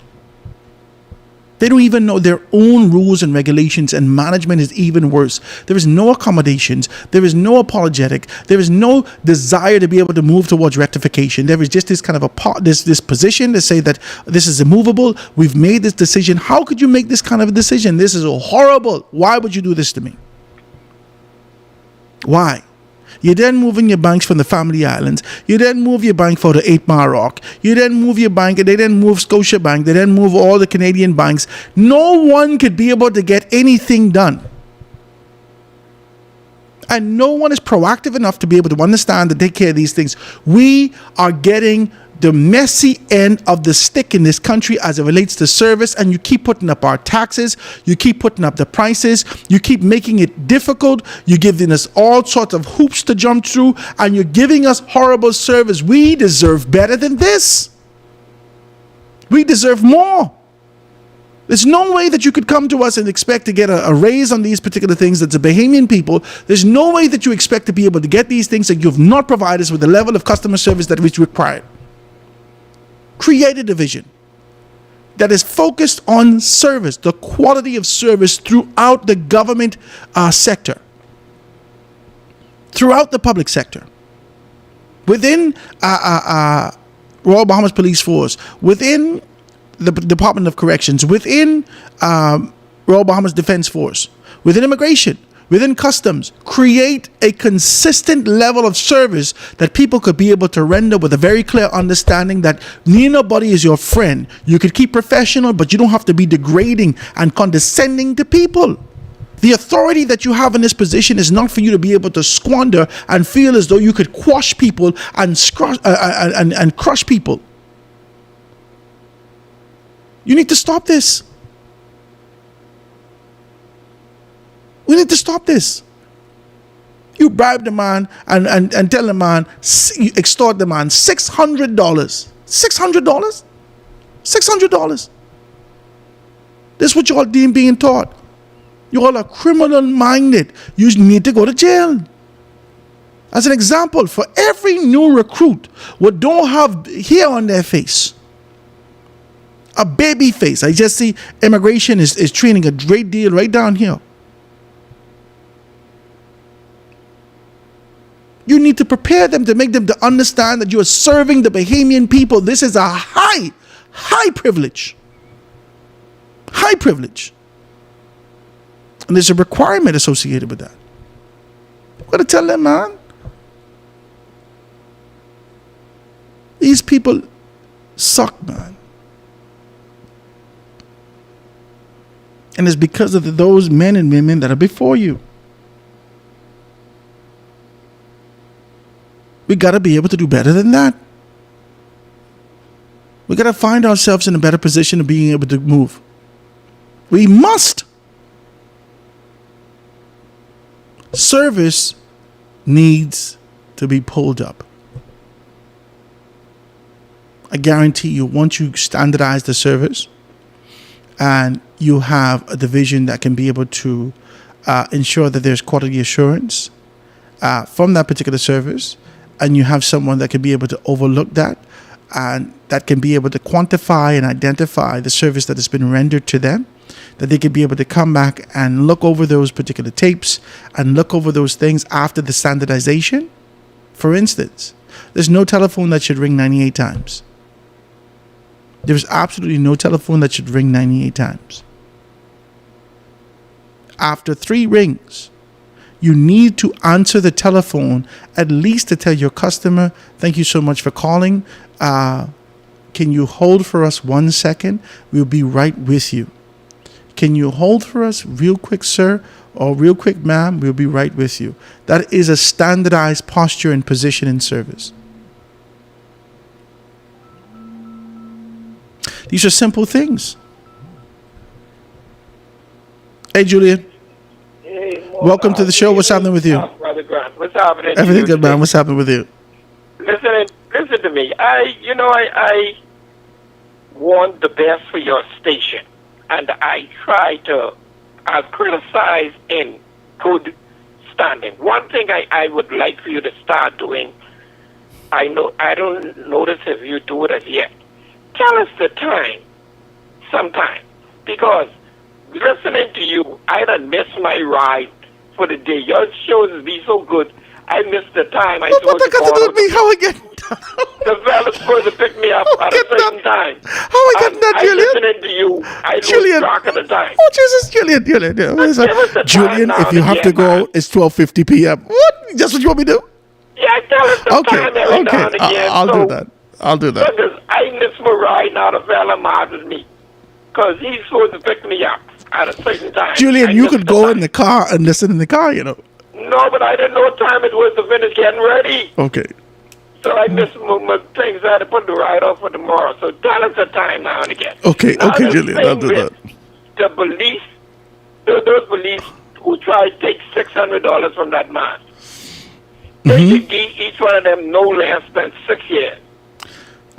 They don't even know their own rules and regulations, and management is even worse. There is no accommodations. There is no apologetic. There is no desire to be able to move towards rectification. There is just this kind of this position to say that this is immovable. We've made this decision. How could you make this kind of a decision? This is horrible. Why would you do this to me? Why? You then moving your banks from the Family Islands. You then move your bank for the 8 Mile Rock. You then move your bank, and they then move Scotiabank. They then move all the Canadian banks. No one could be able to get anything done. And no one is proactive enough to be able to understand and take care of these things. We are getting the messy end of the stick in this country as it relates to service, and you keep putting up our taxes, you keep putting up the prices, you keep making it difficult, you're giving us all sorts of hoops to jump through, and you're giving us horrible service. We deserve better than this. We deserve more. There's no way that you could come to us and expect to get a raise on these particular things. That's the Bahamian people. There's no way that you expect to be able to get these things that you've not provided us with the level of customer service that is required. Create a division that is focused on service, the quality of service throughout the government sector, throughout the public sector, within Royal Bahamas Police Force, within the Department of Corrections, within Royal Bahamas Defense Force, within immigration, within customs. Create a consistent level of service that people could be able to render with a very clear understanding that nobody is your friend. You could keep professional, but you don't have to be degrading and condescending to people. The authority that you have in this position is not for you to be able to squander and feel as though you could quash people and crush people. You need to stop this. We need to stop this. You bribe the man and tell the man, you extort the man $600. $600? $600. This is what you all deem being taught. You all are criminal minded. You need to go to jail. As an example, for every new recruit what don't have hair on their face, a baby face. I just see immigration is training a great deal right down here. You need to prepare them to make them to understand that you are serving the Bahamian people. This is a high privilege. High privilege. And there's a requirement associated with that. You gotta tell them, man. These people suck, man. And it's because of those men and women that are before you. We got to be able to do better than that. We got to find ourselves in a better position of being able to move. We must. Service needs to be pulled up. I guarantee you, once you standardize the service and you have a division that can be able to ensure that there's quality assurance from that particular service, and you have someone that can be able to overlook that, and that can be able to quantify and identify the service that has been rendered to them, that they can be able to come back and look over those particular tapes and look over those things after the standardization. For instance, there's no telephone that should ring 98 times. There's absolutely no telephone that should ring 98 times. After 3 rings, you need to answer the telephone at least to tell your customer, thank you so much for calling. Can you hold for us 1 second? We'll be right with you. Can you hold for us real quick, sir? Or real quick, ma'am? We'll be right with you. That is a standardized posture and position in service. These are simple things. Hey, Julian. Hey, welcome to the show. What's happening with you? Brother Grant, what's happening? Everything good, man. What's happening with you? Listen to me. I want the best for your station, and I try to criticize in good standing. One thing I would like for you to start doing, I don't notice if you do it as yet. Tell us the time sometime, because listening to you, I done missed my ride for the day. Your shows be so good. I missed the time. What that got to do with me? How I get the fella's supposed to pick me up at a certain time. How I getting that, Julian? I'm listening to you. I lose track of the time. Oh, Jesus, Julian. Julian, if you have to go, it's 12:50 p.m. What? That's what you want me to do? Yeah, tell us the time every now and again. I'll do that. Because I miss my ride now. The fella bothers me because he's supposed to pick me up at a certain time. Julian, you could go in the car and listen in the car, you know. No, but I didn't know what time it was to finish getting ready. Okay. So I missed my things. I had to put the ride off for tomorrow. So tell us the time now and again. Okay, Julian, I'll do that. The police, those police who try to take $600 from that man, they should give each one of them no less than 6 years.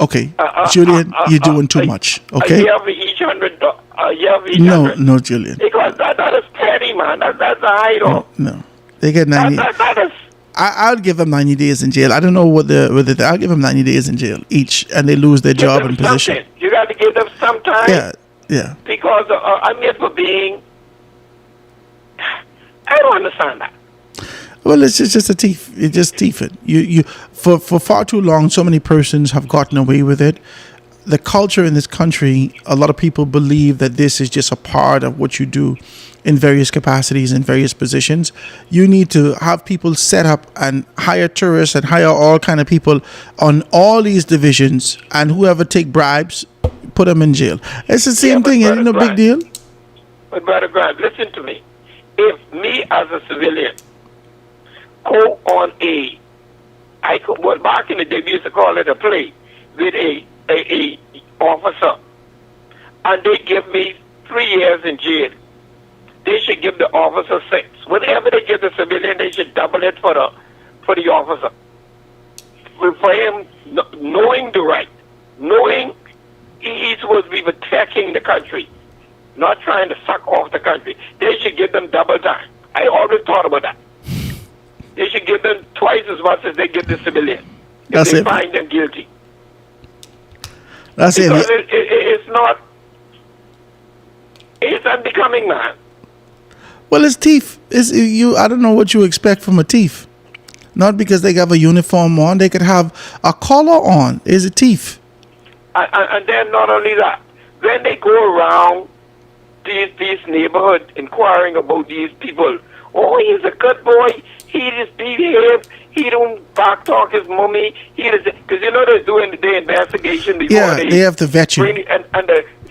Okay, Julian, you're doing too much. Okay. A year for each $100. A year for each No, 100. no, Julian. Because that is petty, man. That's a hide-off. No, they get 90. That is. I'll give them 90 days in jail. I don't know whether I'll give them 90 days in jail each, and they lose their Give job them and position. something. You got to give them some time. Yeah. Because I mean, for being. I don't understand that. Well, it's just a thief. It's just thieving. You for far too long, so many persons have gotten away with it. The culture in this country, a lot of people believe that this is just a part of what you do in various capacities, in various positions. You need to have people set up and hire tourists and hire all kind of people on all these divisions, and whoever take bribes, put them in jail. It's the same thing. Ain't no big deal. But Brother Grant, listen to me. If me as a civilian go on well, back in the day we used to call it a play with a officer, and they give me 3 years in jail, they should give the officer 6. Whatever they give the civilian, they should double it for the officer. For him knowing the right, knowing he's supposed to be protecting the country, not trying to suck off the country, they should give them double time. I always thought about that. They should give them twice as much as they give the civilian if That's they it. find them guilty. That's Because it. it's not. It's unbecoming, man. Well, it's thief. I don't know what you expect from a thief. Not because they have a uniform on. They could have a collar on. Is a thief. And then not only that, when they go around these neighborhoods inquiring about these people, oh, he's a good boy. He just behaved. He don't back talk his mommy. Because you know they're doing the investigation before Yeah, they have to vet you.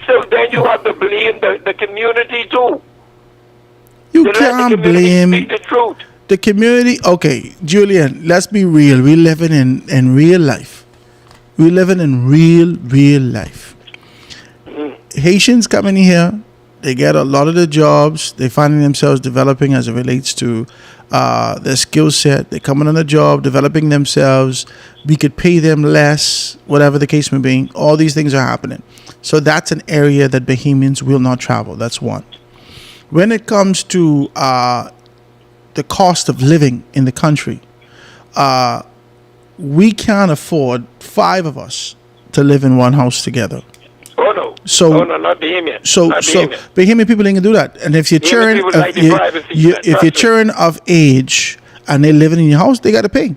So then you have to blame the community too. You They let the can't community blame speak the truth. the community. Okay, Julian, let's be real. We're living in real life. We're living in real life. Haitians coming here, they get a lot of the jobs. They finding themselves developing as it relates to their skill set. They're coming on the job, developing themselves. We could pay them less, whatever the case may be. All these things are happening. So that's an area that Bahamians will not travel. That's one. When it comes to the cost of living in the country, we can't afford 5 of us to live in one house together. Oh no. So- no, not Bahamian. So Not Bahamian. Bahamian people ain't gonna do that. And if you're Bahamian children, people like the privacy, if you're trust me. children of age and they're living in your house, they gotta pay.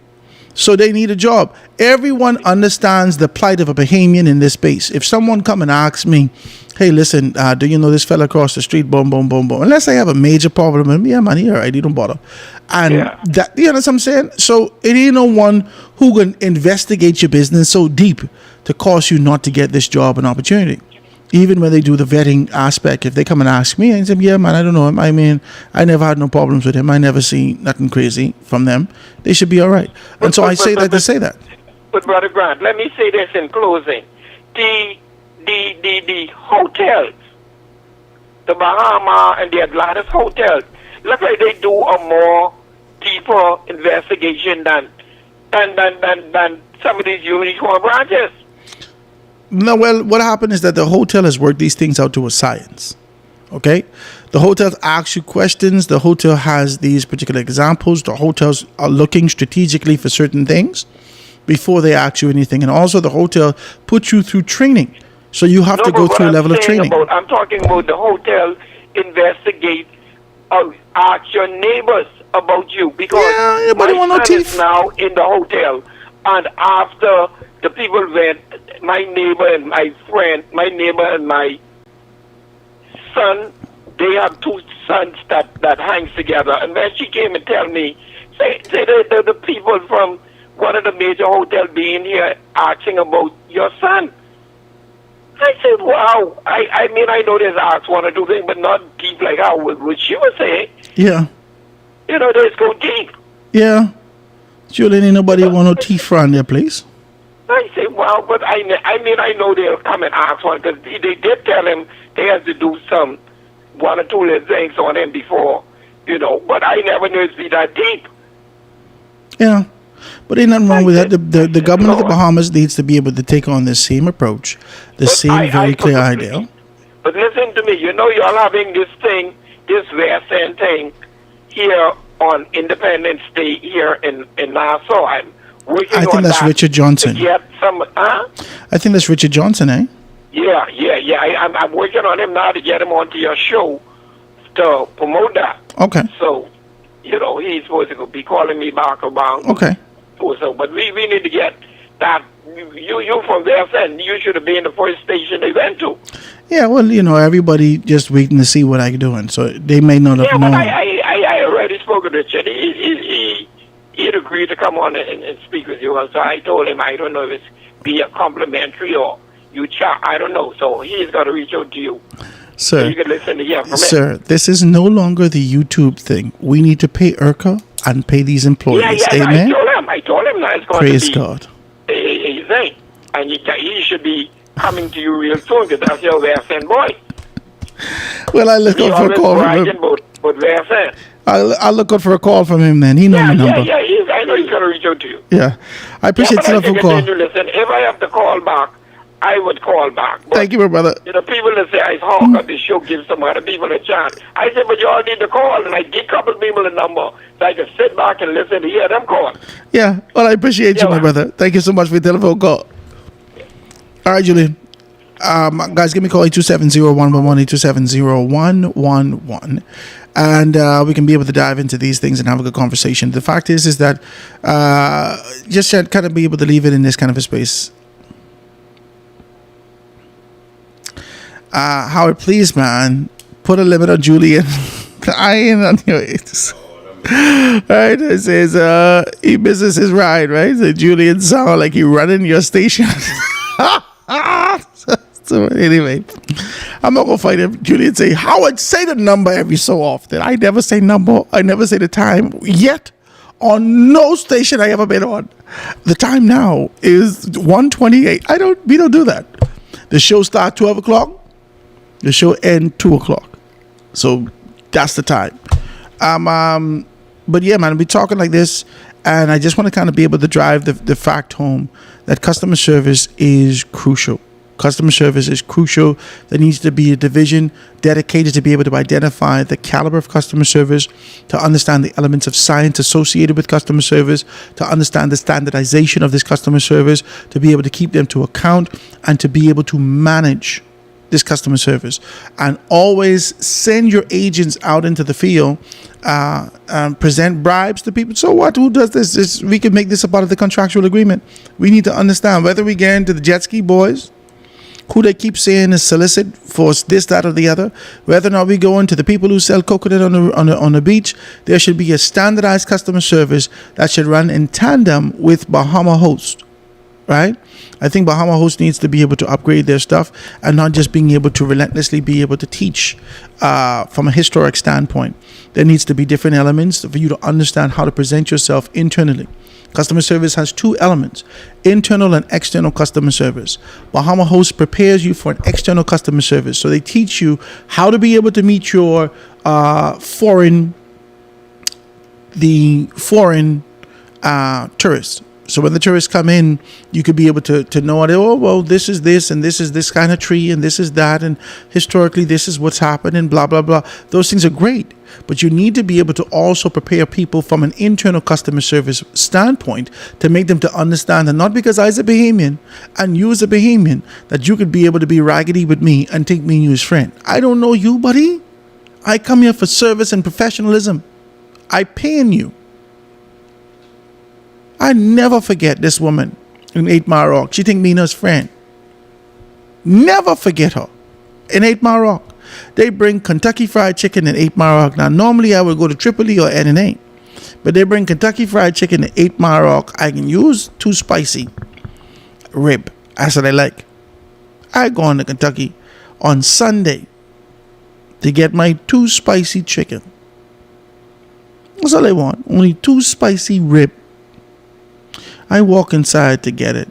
So they need a job. Everyone understands the plight of a Bahamian in this space. If someone come and asks me, hey, listen, do you know this fella across the street? Boom, boom, boom, boom. Unless I have a major problem with him, yeah, man, he all right, he don't bother. And Yeah. that, you know what I'm saying? So it ain't no one who can investigate your business so deep to cause you not to get this job and opportunity. Even when they do the vetting aspect, if they come and ask me, I say, yeah, man, I don't know him. I mean, I never had no problems with him. I never see nothing crazy from them. They should be all right. And so I say that to say that. But Brother Grant, let me say this in closing: the hotels, the Bahama and the Atlantis hotels, look like they do a more deeper investigation than some of these uniform branches. No, well, what happened is that the hotel has worked these things out to a science. Okay? The hotels ask you questions. The hotel has these particular examples. The hotels are looking strategically for certain things before they ask you anything. And also the hotel puts you through training. So you have to go through a level of training. I'm talking about the hotel investigate, ask your neighbors about you. Because Yeah, everybody want no my son teeth. is now in the hotel. And after the people went, my neighbor and my son, they have 2 sons that hangs together. And when she came and tell me, say the people from one of the major hotels being here asking about your son. I said, wow. I mean, I know there's asked 1 or 2 things, but not deep like how what she was saying. Yeah. You know, there's go deep. Yeah. Julian, ain't nobody want no teeth around their place. I say, wow, but I mean, I know they'll come and ask one, because they did tell him they had to do 1 or 2 little things on him before, you know, but I never knew it'd be that deep. Yeah. But ain't nothing wrong with that. The government of the Lord. Bahamas needs to be able to take on the same approach, the But same very clear idea. But listen to me. You know, you're having this thing, this Western thing, here on Independence Day here in Nassau. I'm working I think on that's that Richard Johnson. to get some, I think that's Richard Johnson, eh? Yeah. I'm working on him now to get him onto your show to promote that. Okay. So, you know, he's supposed to be calling me back about. Okay. So, but we need to get that. You from there, and you should have been in the first station they went to. Yeah, well, you know, everybody just waiting to see what I'm doing, so they may not have Yeah, but known. I already spoke to Richard. He'd agreed to come on and speak with you. So I told him I don't know if it's be a complimentary or you chat. I don't know. So he's got to reach out to you. So Sir, you can listen to him from him. sir, this is no longer the YouTube thing. We need to pay IRCA and pay these employees. Yeah. Amen? I told him now it's going Praise to be God. a thing. And he should be coming to you real soon because that's your Western boy. Well, I look He out for a always call from bragging him. about Western. I'll look out for a call from him then. He know my number. Yeah. I know he's going to reach out to you. Yeah. I appreciate Yeah, the but I phone call. can listen. If I have to call back, I would call back. But, Thank you, my brother. you know, people that say, I hawk up this show, give some other people a chance. I said, but you all need to call, and I give a couple people a number so I can sit back and listen to hear them call. Yeah. Well, I appreciate you, Yeah, my man. brother. Thank you so much for your telephone call. All right, Julian. Guys, give me a call 827-0111, 827-0111. And we can be able to dive into these things and have a good conversation. The fact is that just to kind of be able to leave it in this kind of a space. Howard, please, man, put a limit on Julian. I ain't on your ears. Right, it says he misses his ride, right? So Julian sound like he running your station. So anyway, I'm not gonna fight him. Julian say, Howard, say the number every so often. I never say number. I never say the time yet. On no station I ever been on. The time now is 1:28. We don't do that. The show start 12 o'clock. The show end 2 o'clock. So that's the time. But yeah, man, we talking like this, and I just want to kind of be able to drive the fact home that customer service is crucial. Customer service is crucial. There needs to be a division dedicated to be able to identify the caliber of customer service, to understand the elements of science associated with customer service, to understand the standardization of this customer service, to be able to keep them to account, and to be able to manage this customer service. And always send your agents out into the field, present bribes to people. So what? Who does this? We can make this a part of the contractual agreement. We need to understand whether we get into the jet ski boys, who they keep saying is solicit for this, that, or the other. Whether or not we go into the people who sell coconut on the beach, there should be a standardized customer service that should run in tandem with Bahama Host, right? I think Bahama Host needs to be able to upgrade their stuff and not just being able to relentlessly be able to teach from a historic standpoint. There needs to be different elements for you to understand how to present yourself internally. Customer service has two elements, internal and external customer service. Bahama Host prepares you for an external customer service. So they teach you how to be able to meet your foreign tourists. So when the tourists come in, you could be able to know, oh, well, this is this, and this is this kind of tree, and this is that, and historically this is what's happened, and blah, blah, blah. Those things are great. But you need to be able to also prepare people from an internal customer service standpoint to make them to understand that not because I's a Bahamian and you is a Bahamian, that you could be able to be raggedy with me and think me and you as friend. I don't know you, buddy. I come here for service and professionalism. I paying you. I never forget this woman in 8 Mile Rock. She think me and her's friend. Never forget her. In 8 Mile Rock. They bring Kentucky Fried Chicken in 8 Mile Rock. Now, normally I would go to Tripoli or NNA. But they bring Kentucky Fried Chicken in 8 Mile Rock. I can use too spicy rib. That's what I like. I go on to Kentucky on Sunday to get my too spicy chicken. That's all I want. Only too spicy rib. I walk inside to get it.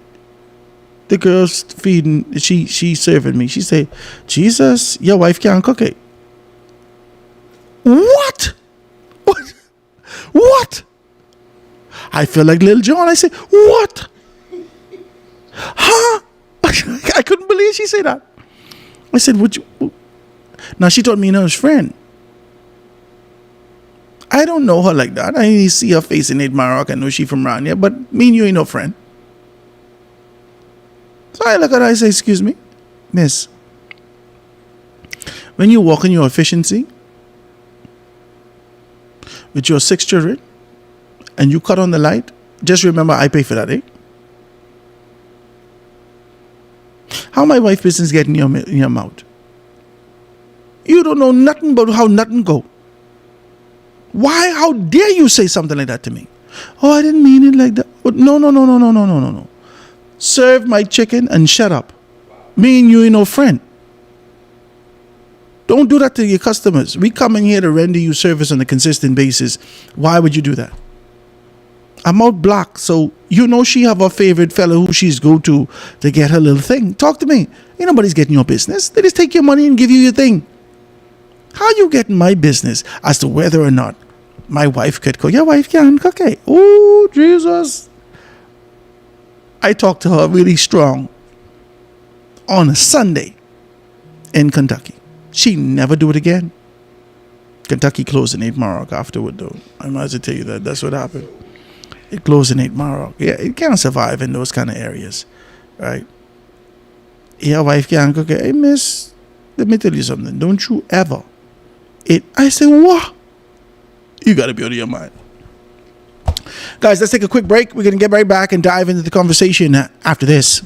The girl's feeding, she serving me. She say, Jesus, your wife can't cook it. What? What? I feel like Lil Jon. I said, what? Huh? I couldn't believe she said that. I said, would you? Now she told me you know his friend. I don't know her like that. I see her face in 8 Mile Rock. I know she from around here, but me and you ain't no friend. So I look at her, I say, excuse me, miss. When you walk in your efficiency with your 6 children and you cut on the light, just remember I pay for that, eh? How my wife business get in your mouth? You don't know nothing about how nothing go. Why? How dare you say something like that to me? Oh, I didn't mean it like that. But no. Serve my chicken and shut up. Me and you ain't no friend. Don't do that to your customers. We come in here to render you service on a consistent basis. Why would you do that? I'm out black, so you know she have a favorite fellow who she's go to get her little thing. Talk to me. Ain't nobody's getting your business. They just take your money and give you your thing. How you getting my business as to whether or not my wife could cook? Your wife can cook, eh? Oh, Jesus. I talked to her really strong on a Sunday in Kentucky. She never do it again. Kentucky closed in 8 Mile Rock afterward, though. I might as well tell you that. That's what happened. It closed in 8 Mile Rock. Yeah, it can't survive in those kind of areas, right? Your wife can't cook. Hey, miss, let me tell you something. Don't you ever. I said, what? You got to be out of your mind. Guys, let's take a quick break. We're going to get right back and dive into the conversation after this.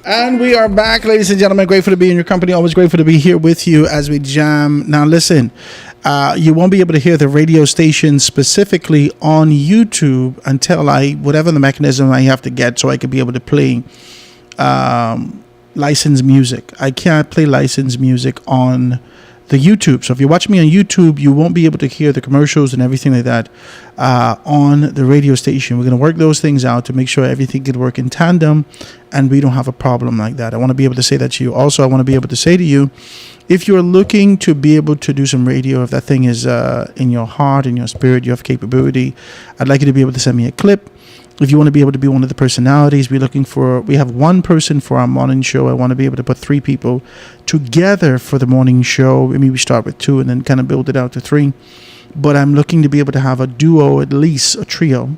And we are back, ladies and gentlemen. Grateful to be in your company. Always grateful to be here with you as we jam. Now, listen, you won't be able to hear the radio station specifically on YouTube until whatever the mechanism I have to get so I can be able to play licensed music. I can't play licensed music on the YouTube. So if you watch me on YouTube, you won't be able to hear the commercials and everything like that on the radio station. We're going to work those things out to make sure everything can work in tandem and we don't have a problem like that. I want to be able to say that to you. Also, I want to be able to say to you, if you're looking to be able to do some radio, if that thing is in your heart, in your spirit, you have capability, I'd like you to be able to send me a clip. If you want to be able to be one of the personalities, we have one person for our morning show. I want to be able to put 3 people together for the morning show. Maybe we start with 2 and then kind of build it out to 3. But I'm looking to be able to have a duo, at least a trio,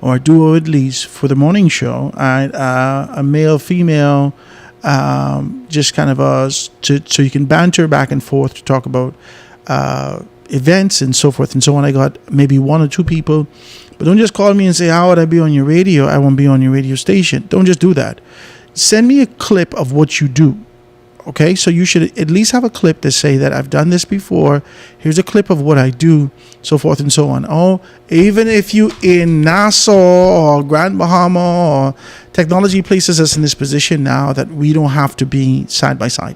or a duo at least for the morning show. A male, female, just kind of so you can banter back and forth to talk about events and so forth and so on. I got maybe 1 or 2 people. But don't just call me and say, how would I be on your radio? I won't be on your radio station. Don't just do that. Send me a clip of what you do. Okay? So you should at least have a clip to say that I've done this before. Here's a clip of what I do, so forth and so on. Oh, even if you in Nassau or Grand Bahama or technology places us in this position now that we don't have to be side by side.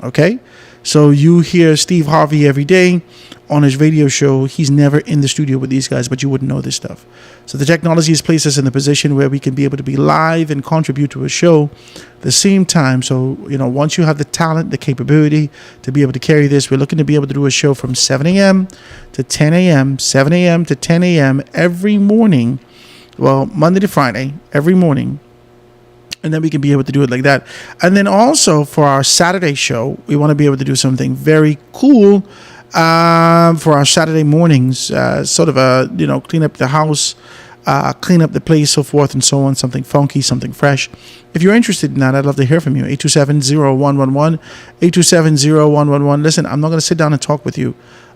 Okay? So you hear Steve Harvey every day on his radio show. He's never in the studio with these guys, but you wouldn't know this stuff. So the technology has placed us in the position where we can be able to be live and contribute to a show at the same time. So, once you have the talent, the capability to be able to carry this, we're looking to be able to do a show from 7 a.m. to 10 a.m., 7 a.m. to 10 a.m. every morning. Well, Monday to Friday, every morning. And then we can be able to do it like that. And then also for our Saturday show, we want to be able to do something very cool for our Saturday mornings, sort of clean up the house, clean up the place, so forth and so on, something funky, something fresh. If you're interested in that, I'd love to hear from you. 827-0111, 827-0111. Listen, I'm not going to sit down and talk with you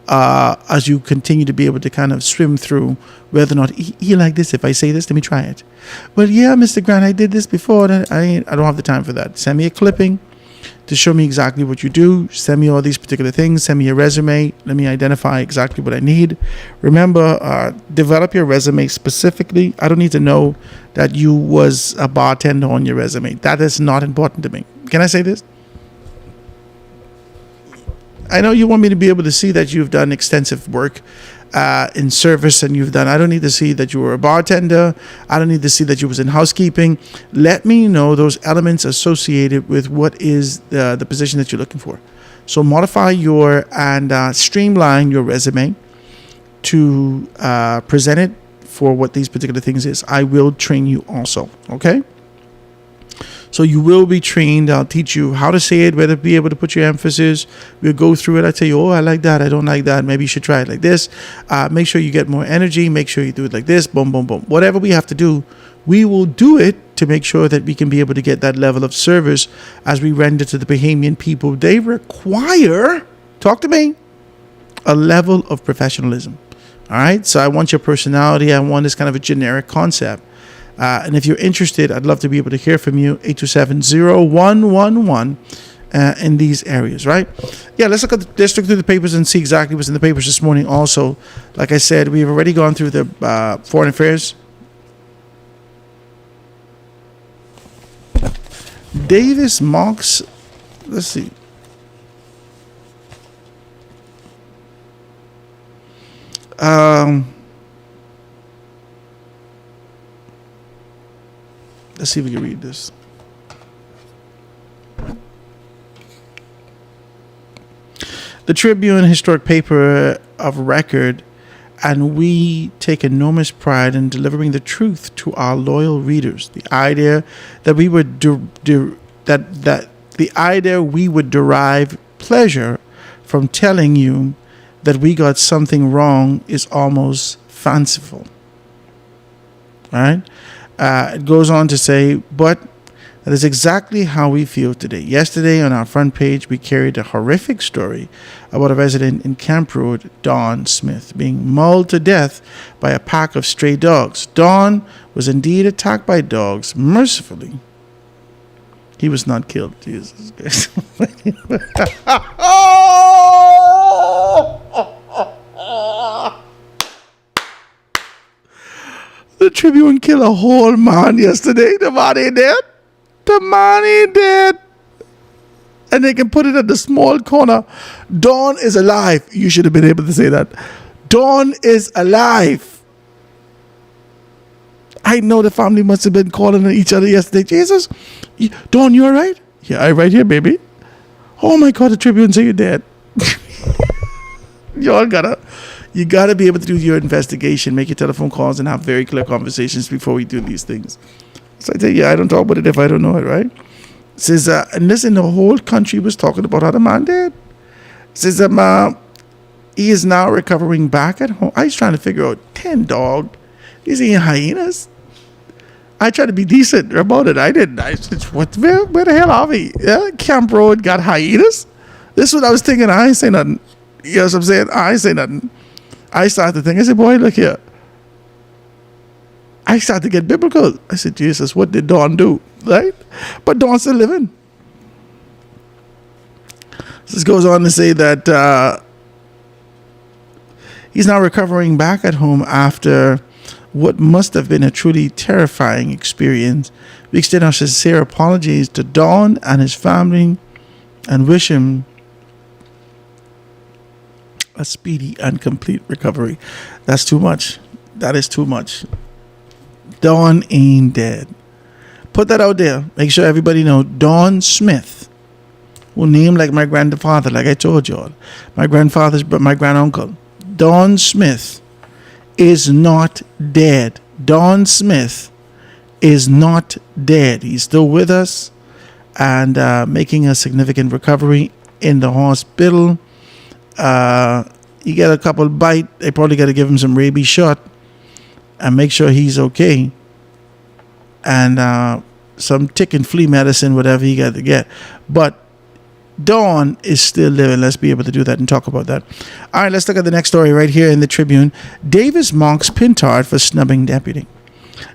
as you continue to be able to kind of swim through whether or not you like this. If I say this, let me try it. Well, yeah, Mr. Grant, I did this before. I don't have the time for that. Send me a clipping to show me exactly what you do. Send me all these particular things. Send me your resume. Let me identify exactly what I need. Remember, develop your resume specifically. I don't need to know that you was a bartender on your resume. That is not important to me. Can I say this? I know you want me to be able to see that you've done extensive work in service and I don't need to see that you were a bartender. I don't need to see that you was in housekeeping. Let me know those elements associated with what is the position that you're looking for. So modify and streamline your resume to present it for what these particular things is. I will train you also. Okay? So you will be trained. I'll teach you how to say it, where to be able to put your emphasis. We'll go through it. I tell you, oh, I like that. I don't like that. Maybe you should try it like this. Make sure you get more energy. Make sure you do it like this. Boom, boom, boom. Whatever we have to do, we will do it to make sure that we can be able to get that level of service as we render to the Bahamian people. They require, talk to me, a level of professionalism. All right? So I want your personality. I want this kind of a generic concept. And if you're interested, I'd love to be able to hear from you. 827-0111 in these areas, right? Yeah, let's look through the papers and see exactly what's in the papers this morning. Also, like I said, we've already gone through the foreign affairs. Davis Marks, let's see. Let's see if we can read this. The Tribune, historic paper of record, and we take enormous pride in delivering the truth to our loyal readers. The idea that we would we would derive pleasure from telling you that we got something wrong is almost fanciful. All right? It goes on to say, but That is exactly how we feel today. Yesterday on our front page, we carried a horrific story about a resident in Camp Road, Don Smith, being mauled to death by a pack of stray dogs. Don was indeed attacked by dogs. Mercifully, he was not killed. Jesus Christ. The Tribune killed a whole man yesterday. The man ain't dead. The man ain't dead. And they can put it at the small corner. Dawn is alive. You should have been able to say that. Dawn is alive. I know the family must have been calling each other yesterday. Jesus, Dawn, you all right? Yeah, I'm right here, baby. Oh my God, the Tribune say you're dead. You gotta be able to do your investigation, make your telephone calls, and have very clear conversations before we do these things. So I tell you, I don't talk about it if I don't know it, right? It says, and listen, the whole country was talking about how the man dead. It says, he is now recovering back at home. I was trying to figure out 10 dog. These ain't hyenas. I tried to be decent about it. I didn't. I said, where the hell are we? Yeah, Camp Road got hyenas? This is what I was thinking. I ain't say nothing. You know what I'm saying? I ain't say nothing. I started to think, I said, boy, look here. I started to get biblical. I said, Jesus, what did Dawn do? Right? But Dawn's still living. This goes on to say that he's now recovering back at home after what must have been a truly terrifying experience. We extend our sincere apologies to Dawn and his family and wish him a speedy and complete recovery. That's too much. That is too much. Dawn ain't dead. Put that out there. Make sure everybody know Don Smith, who named like my grandfather, like I told y'all. My grandfather's but my granduncle. Don Smith is not dead. Don Smith is not dead. He's still with us and making a significant recovery in the hospital. He got a couple bite. They probably got to give him some rabies shot and make sure he's okay. And some tick and flea medicine, whatever he got to get. But Dawn is still living. Let's be able to do that and talk about that. All right, let's look at the next story right here in the Tribune. Davis mocks Pintard for snubbing deputy.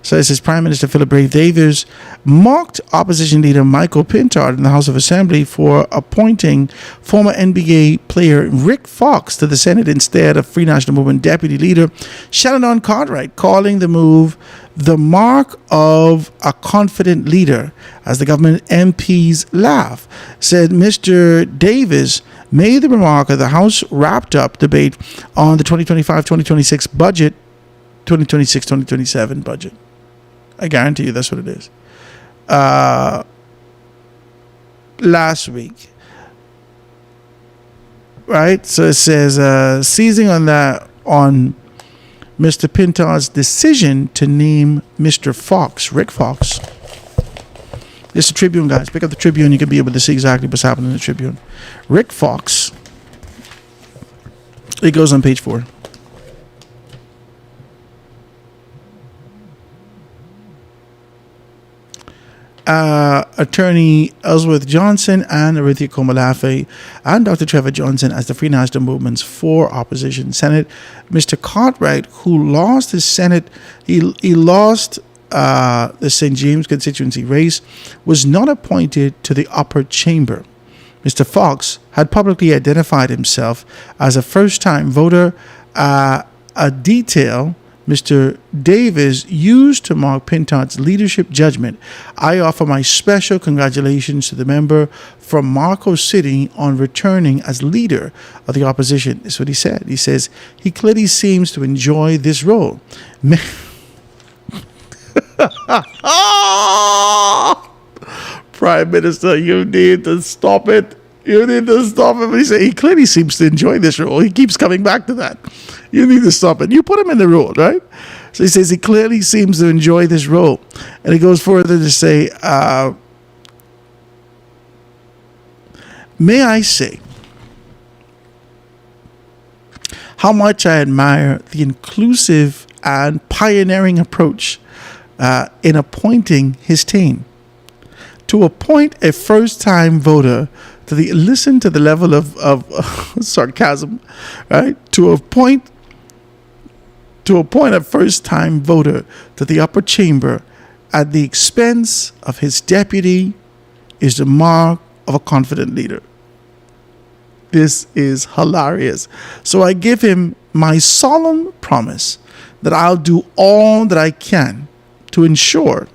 So it says Prime Minister Philip Brave Davis mocked opposition leader Michael Pintard in the House of Assembly for appointing former NBA player Rick Fox to the Senate instead of Free National Movement deputy leader Sheldon Cartwright, calling the move the mark of a confident leader. As the government MPs laugh, said Mr. Davis made the remark as the House wrapped up debate on the 2025-2026 budget, 2026-2027 budget. I guarantee you that's what it is. Last week. Right? So it says, seizing on Mr. Pintard's decision to name Mr. Fox, Rick Fox. It's the Tribune, guys. Pick up the Tribune. You can be able to see exactly what's happening in the Tribune. Rick Fox. It goes on page 4. Attorney Ellsworth Johnson and Arithia Komalafe and Dr. Trevor Johnson as the Free National Movement's 4 opposition Senate. Mr. Cartwright, who lost his Senate, he lost the St. James constituency race, was not appointed to the upper chamber. Mr. Fox had publicly identified himself as a first-time voter, a detail Mr. Davis used to mark Pintard's leadership judgment. I offer my special congratulations to the member from Marco City on returning as leader of the opposition. That's what he said. He says he clearly seems to enjoy this role. Prime Minister, you need to stop it. You need to stop him. He said he clearly seems to enjoy this role. He keeps coming back to that. You need to stop it. You put him in the role, right? So he says he clearly seems to enjoy this role. And he goes further to say, may I say how much I admire the inclusive and pioneering approach in appointing his team. to appoint a first-time voter to the, listen to the level of sarcasm, right? To appoint a first-time voter to the upper chamber at the expense of his deputy is the mark of a confident leader. This is hilarious. So I give him my solemn promise that I'll do all that I can to ensure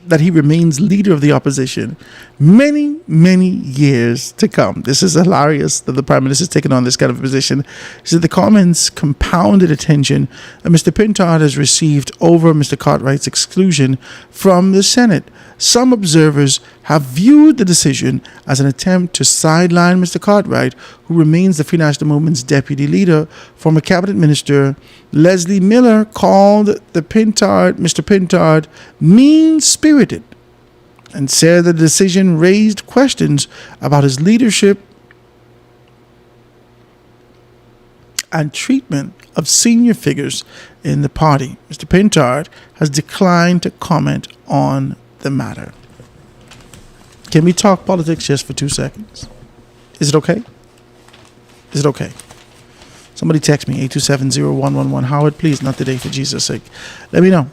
that he remains leader of the opposition many, many years to come. This is hilarious that the Prime Minister is taking on this kind of position. He said the comments compounded attention that Mr. Pintard has received over Mr. Cartwright's exclusion from the Senate. Some observers have viewed the decision as an attempt to sideline Mr. Cartwright, who remains the Free National Movement's deputy leader. Former cabinet minister Leslie Miller called Mr. Pintard mean-spirited and said the decision raised questions about his leadership and treatment of senior figures in the party. Mr. Pintard has declined to comment on the matter. Can we talk politics just for 2 seconds? Is it okay? Is it okay? Somebody text me, 827-0111. Howard, please, not today, for Jesus' sake. Let me know.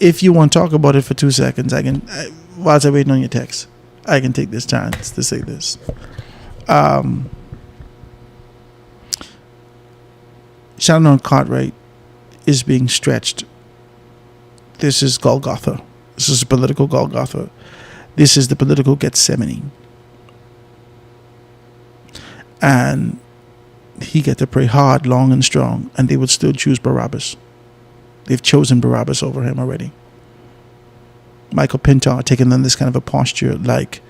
If you want to talk about it for 2 seconds, I can, whilst I'm waiting on your text, I can take this chance to say this. Shannon Cartwright is being stretched. This is Golgotha. This is a political Golgotha. This is the political Gethsemane. And he get to pray hard, long, and strong, and they would still choose Barabbas. They've chosen Barabbas over him already. Michael Pintard taking on this kind of a posture like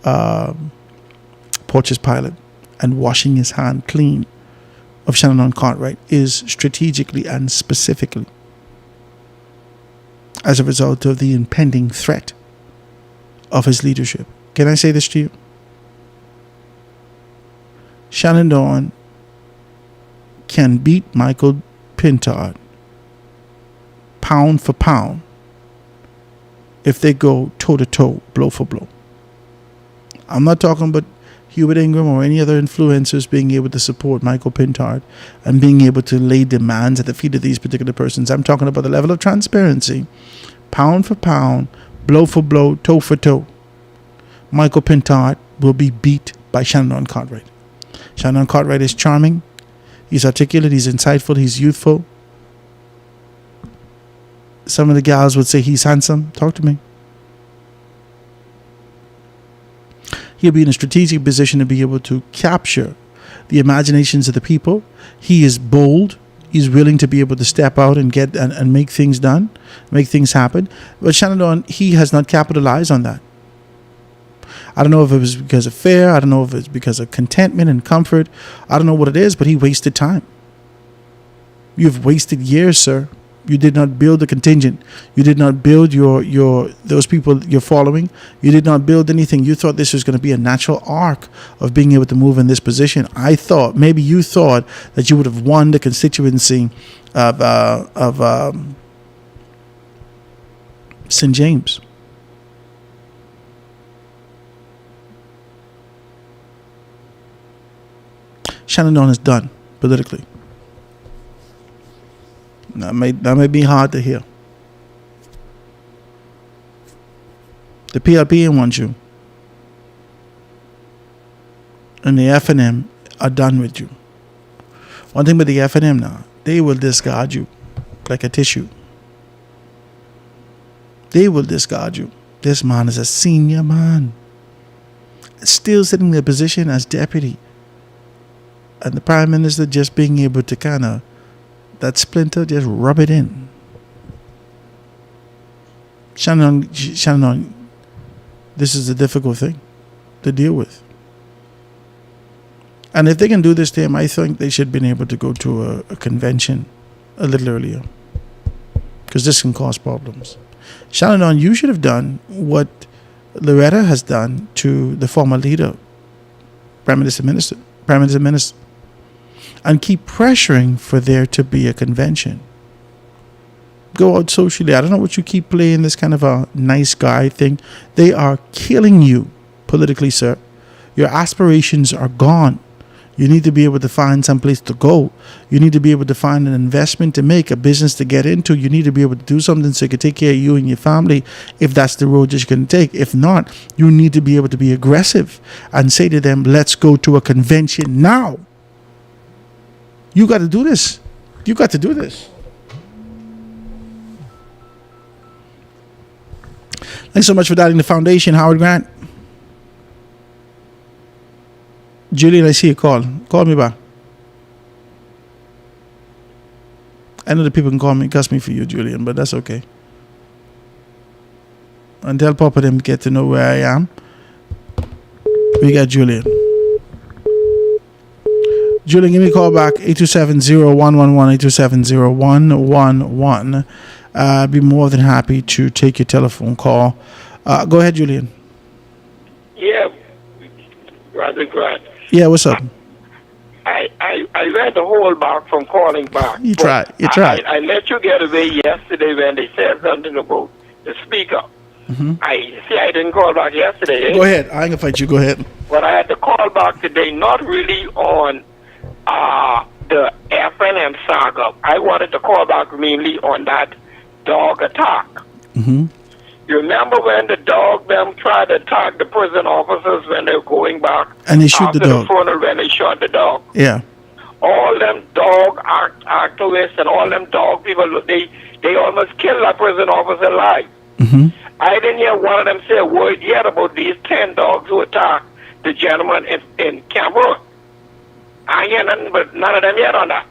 Pontius Pilate and washing his hand clean of Shannon Cartwright is strategically and specifically as a result of the impending threat of his leadership. Can I say this to you? Shannon Dawn can beat Michael Pintard pound for pound if they go toe-to-toe, blow for blow. I'm not talking about Hubert Ingram or any other influencers being able to support Michael Pintard and being able to lay demands at the feet of these particular persons. I'm talking about the level of transparency, pound for pound, blow for blow, toe for toe. Michael Pintard will be beat by Shannon Cartwright. Shannon Cartwright is charming, he's articulate, he's insightful, he's youthful. Some of the gals would say he's handsome. Talk to me. He'll be in a strategic position to be able to capture the imaginations of the people. He is bold. He's willing to be able to step out and get and make things done, make things happen. But Shannon Dawn, he has not capitalized on that. I don't know if it was because of fear. I don't know if it's because of contentment and comfort. I don't know what it is, but he wasted time. You've wasted years, sir. You did not build a contingent. You did not build your those people you're following. You did not build anything. You thought this was going to be a natural arc of being able to move in this position. I thought, maybe you thought that you would have won the constituency of St. James. Shannon Dawn is done politically. That may be hard to hear. The PLP wants you. And the F&M are done with you. One thing with the F&M now, they will discard you like a tissue. They will discard you. This man is a senior man, still sitting in a position as deputy. And the Prime Minister just being able to kind of, that splinter, just rub it in. Shannon, this is a difficult thing to deal with. And if they can do this to him, I think they should have been able to go to a convention a little earlier. Because this can cause problems. Shannon, you should have done what Loretta has done to the former leader, Prime Minister, and keep pressuring for there to be a convention. go out socially. I don't know what you keep playing this kind of a nice guy thing. They are killing you politically, sir. Your aspirations are gone. You need to be able to find some place to go. You need to be able to find an investment to make, a business to get into. You need to be able to do something so you can take care of you and your family if that's the road that you're going to take. If not, you need to be able to be aggressive and say to them, let's go to a convention now. You got to do this. You got to do this. Thanks so much for dialing the foundation, Howard Grant. Julian, I see a call. Call me back. I know the people can call me, cuss me for you, Julian, but that's okay. Until Papa them get to know where I am, we got Julian. Julian, give me a call back, 827-0111, 827-0111. I'd be more than happy to take your telephone call. Go ahead, Julian. Yeah, Brother Grant. Yeah, what's up? I read the whole back from calling back. You tried. I let you get away yesterday when they said something about the speaker. I didn't call back yesterday. Go ahead. I ain't gonna fight you. Go ahead. But I had to call back today, not really on the FNM saga. I wanted to call back mainly on that dog attack. You remember when the dog them tried to attack the prison officers when they were going back? And they shoot the dog. After the funeral when they shot the dog. Yeah. All them dog activists and all them dog people, they almost killed that prison officer alive. I didn't hear one of them say a word yet about these 10 dogs who attacked the gentleman in Cameroon. I ain't hear nothing but none of them yet on that.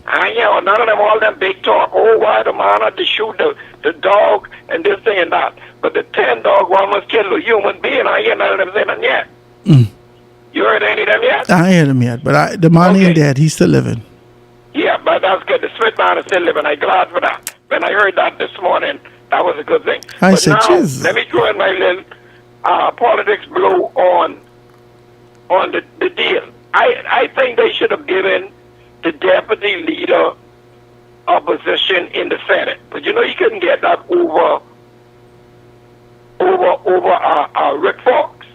I ain't hear none of them, all them big talk, oh, why the man had to shoot the dog and this thing and that. But the 10 dog almost killed a human being. I ain't hear none of them saying nothing yet. You heard any of them yet? I ain't heard him yet, but the man ain't dead. He's still living. Yeah, but that's good. The Smith man is still living. I'm glad for that. When I heard that this morning, that was a good thing. I but said, now, Jesus. let me throw in my little politics blow on the deal. I think they should have given the deputy leader a position in the Senate. But you know you couldn't get that over Rick Fox.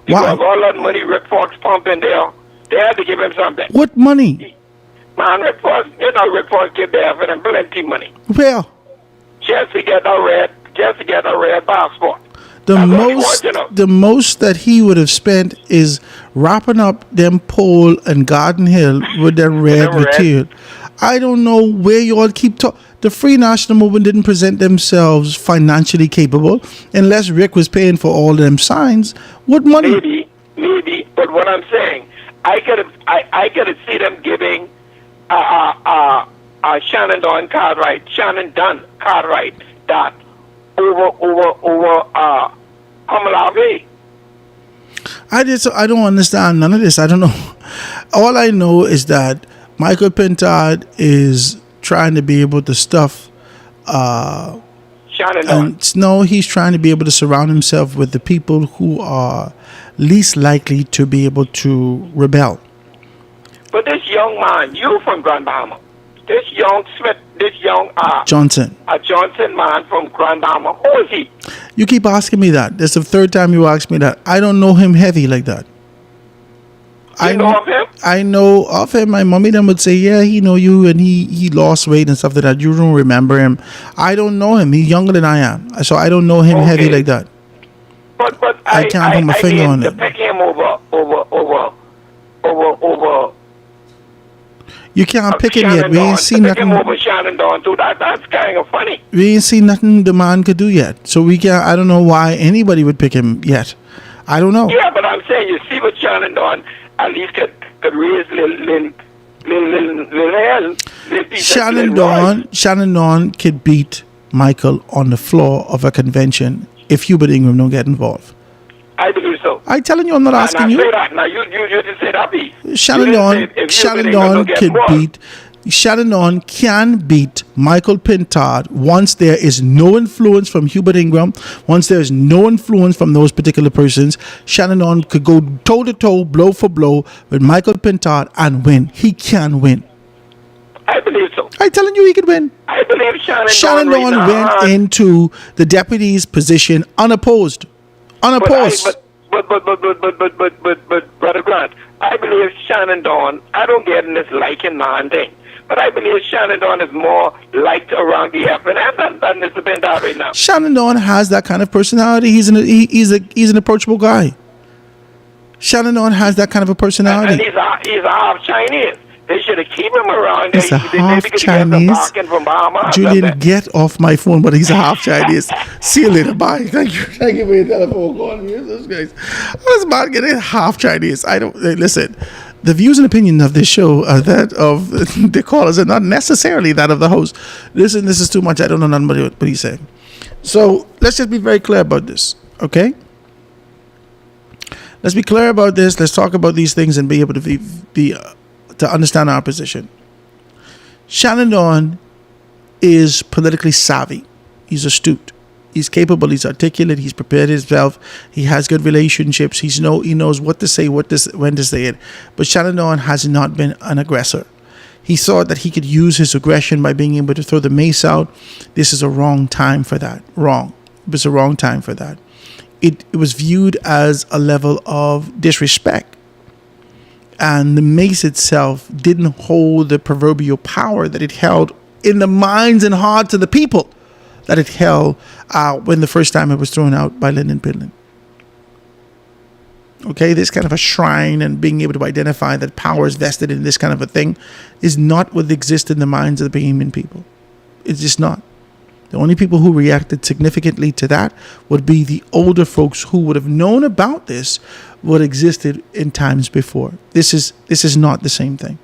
Because all that money Rick Fox pumped in there, they had to give him something. What money? Man, Rick Fox give the FNM plenty money. Where? Just to get a red passport. The most that he would have spent is wrapping up them Pole and Garden Hill with them red material. I don't know where you all keep talking. The Free National Movement didn't present themselves financially capable unless Rick was paying for all them signs. What money? Maybe. But what I'm saying, I could have seen them giving Shannon Dunn Cartwright that over Kamalavi. I don't understand none of this. I don't know. All I know is that Michael Pintard is trying to be able to stuff Shannon Dunn. No, he's trying to be able to surround himself with the people who are least likely to be able to rebel. But this young man, you from Grand Bahama, this young Johnson man from Grand Bahama, who is he? You keep asking me that. That's the third time you asked me that. I don't know him heavy like that. You know of him? I know of him. My mommy then would say, yeah, he know you, and he lost weight and stuff like that. You don't remember him. I don't know him. He's younger than I am. So I don't know him heavy like that. But I can't put my finger on it. Pick him over. You can't pick him yet. We ain't seen nothing. Pick him over Shannon Dawn too. That's kind of funny. We ain't seen nothing the man could do yet. So we can't. I don't know why anybody would pick him yet. I don't know. Yeah, but I'm saying you see what Shannon Dawn at least could raise little hell. Shannon Dawn could beat Michael on the floor of a convention if Hubert Ingram don't get involved. I believe so. I'm telling you, I'm not asking you. Say that. Now you just say that piece. Shannon Dawn can beat Michael Pintard once there is no influence from Hubert Ingram, once there is no influence from those particular persons. Shannon Dawn could go toe to toe, blow for blow with Michael Pintard and win. He can win. I believe so. I'm telling you he could win. I believe Shannon Dawn Dawn went into the deputy's position unopposed. Unopposed. But, Brother Grant, I believe Shannon Dawn, I don't get in this liking man thing, but I believe Shannon Dawn is more liked around the FNF than Mr. Bendar right now. Shannon Dawn has that kind of personality. He's an approachable guy. Shannon Dawn has that kind of a personality. And he's a half Chinese. They should have keep him around. He's a half Chinese. Julian, get off my phone, but he's a half Chinese. See you later. Bye. Thank you for your telephone call. This guys. This man getting half Chinese. I don't listen. The views and opinion of this show are that of the callers and not necessarily that of the host. Listen, this is too much. I don't know nothing but what he's saying. So let's just be very clear about this, okay? Let's be clear about this. Let's talk about these things and be able to be to understand our position. Shannon Dawn is politically savvy. He's astute. He's capable. He's articulate. He's prepared himself. He has good relationships. He knows what to say, when to say it. But Shannon Dawn has not been an aggressor. He thought that he could use his aggression by being able to throw the mace out. This is a wrong time for that. Wrong. It was a wrong time for that. It was viewed as a level of disrespect. And the mace itself didn't hold the proverbial power that it held in the minds and hearts of the people that it held when the first time it was thrown out by Lyndon Pidlin. Okay, this kind of a shrine and being able to identify that power is vested in this kind of a thing is not what exists in the minds of the Bahamian people. It's just not. The only people who reacted significantly to that would be the older folks who would have known about this, what existed in times before. This is not the same thing.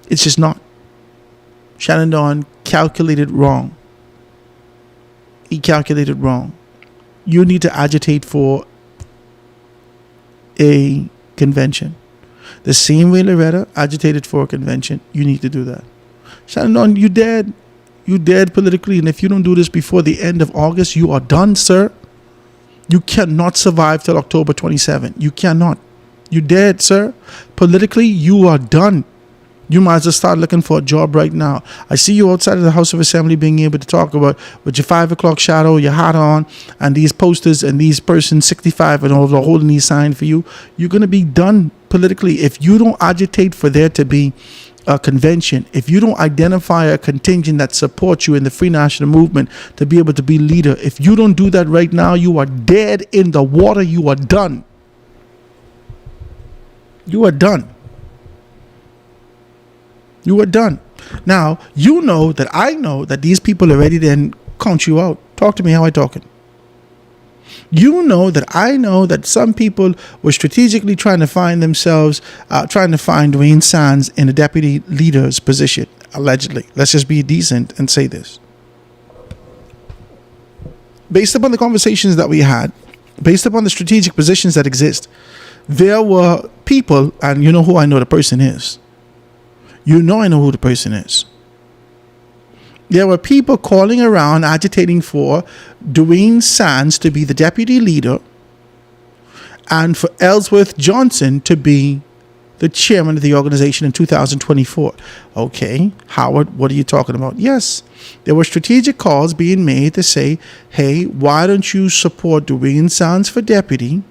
It's just not. Shannon Dawn calculated wrong. He calculated wrong. You need to agitate for a convention. The same way Loretta agitated for a convention, you need to do that. Shannon Dawn, you dead. You dead politically, and if you don't do this before the end of August, you are done, sir. You cannot survive till October 27. You cannot. You dead, sir. Politically, you are done. You might as well start looking for a job right now. I see you outside of the House of Assembly being able to talk about with your 5 o'clock shadow, your hat on, and these posters and these persons 65 and all holding these signs for you. You're going to be done politically if you don't agitate for there to be a convention, if you don't identify a contingent that supports you in the Free National Movement to be able to be leader. If you don't do that right now, you are dead in the water. You are done. You are done. You are done. Now, you know that I know that these people are ready to then count you out. Talk to me how I talking. You know that I know that some people were strategically trying to find themselves, trying to find Dwayne Sands in a deputy leader's position, allegedly. Let's just be decent and say this. Based upon the conversations that we had, based upon the strategic positions that exist, there were people, and you know who I know the person is. You know I know who the person is. There were people calling around agitating for Dwayne Sands to be the deputy leader and for Ellsworth Johnson to be the chairman of the organization in 2024. Okay, Howard, what are you talking about? Yes, there were strategic calls being made to say, hey, why don't you support Dwayne Sands for deputy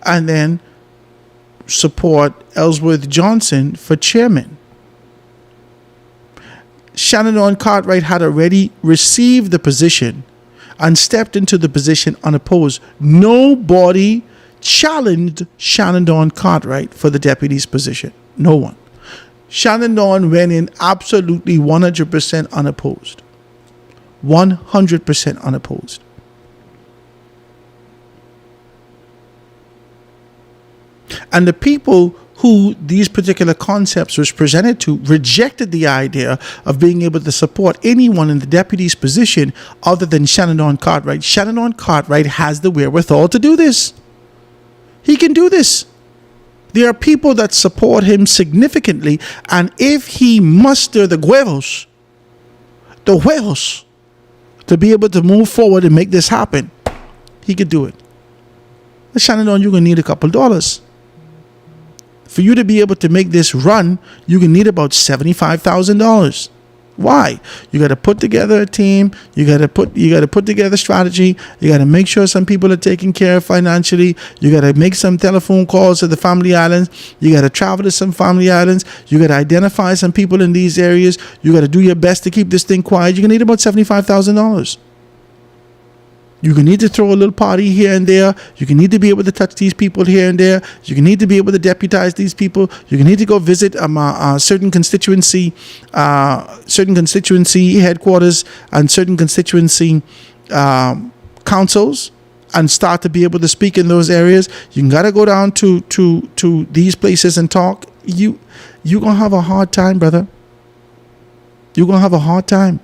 and then support Ellsworth Johnson for chairman? Shannon Dawn Cartwright had already received the position and stepped into the position unopposed. Nobody challenged Shannon Dawn Cartwright for the deputy's position. No one. Shannon Dawn went in absolutely 100% unopposed. 100% unopposed. And the people who these particular concepts was presented to rejected the idea of being able to support anyone in the deputy's position other than Shannon Dawn Cartwright. Shannon Dawn Cartwright has the wherewithal to do this. He can do this. There are people that support him significantly, and if he muster the huevos to be able to move forward and make this happen, he could do it. But Shannon Dawn, you're going to need a couple $. For you to be able to make this run, you can need about $75,000. Why? You got to put together a team. You got to put together strategy. You got to make sure some people are taken care of financially. You got to make some telephone calls to the family islands. You got to travel to some family islands. You got to identify some people in these areas. You got to do your best to keep this thing quiet. You can need about $75,000. You can need to throw a little party here and there. You can need to be able to touch these people here and there. You can need to be able to deputize these people. You can need to go visit certain constituency headquarters and certain constituency councils and start to be able to speak in those areas. You gotta go down to these places and talk. You're gonna have a hard time, brother. You're gonna have a hard time.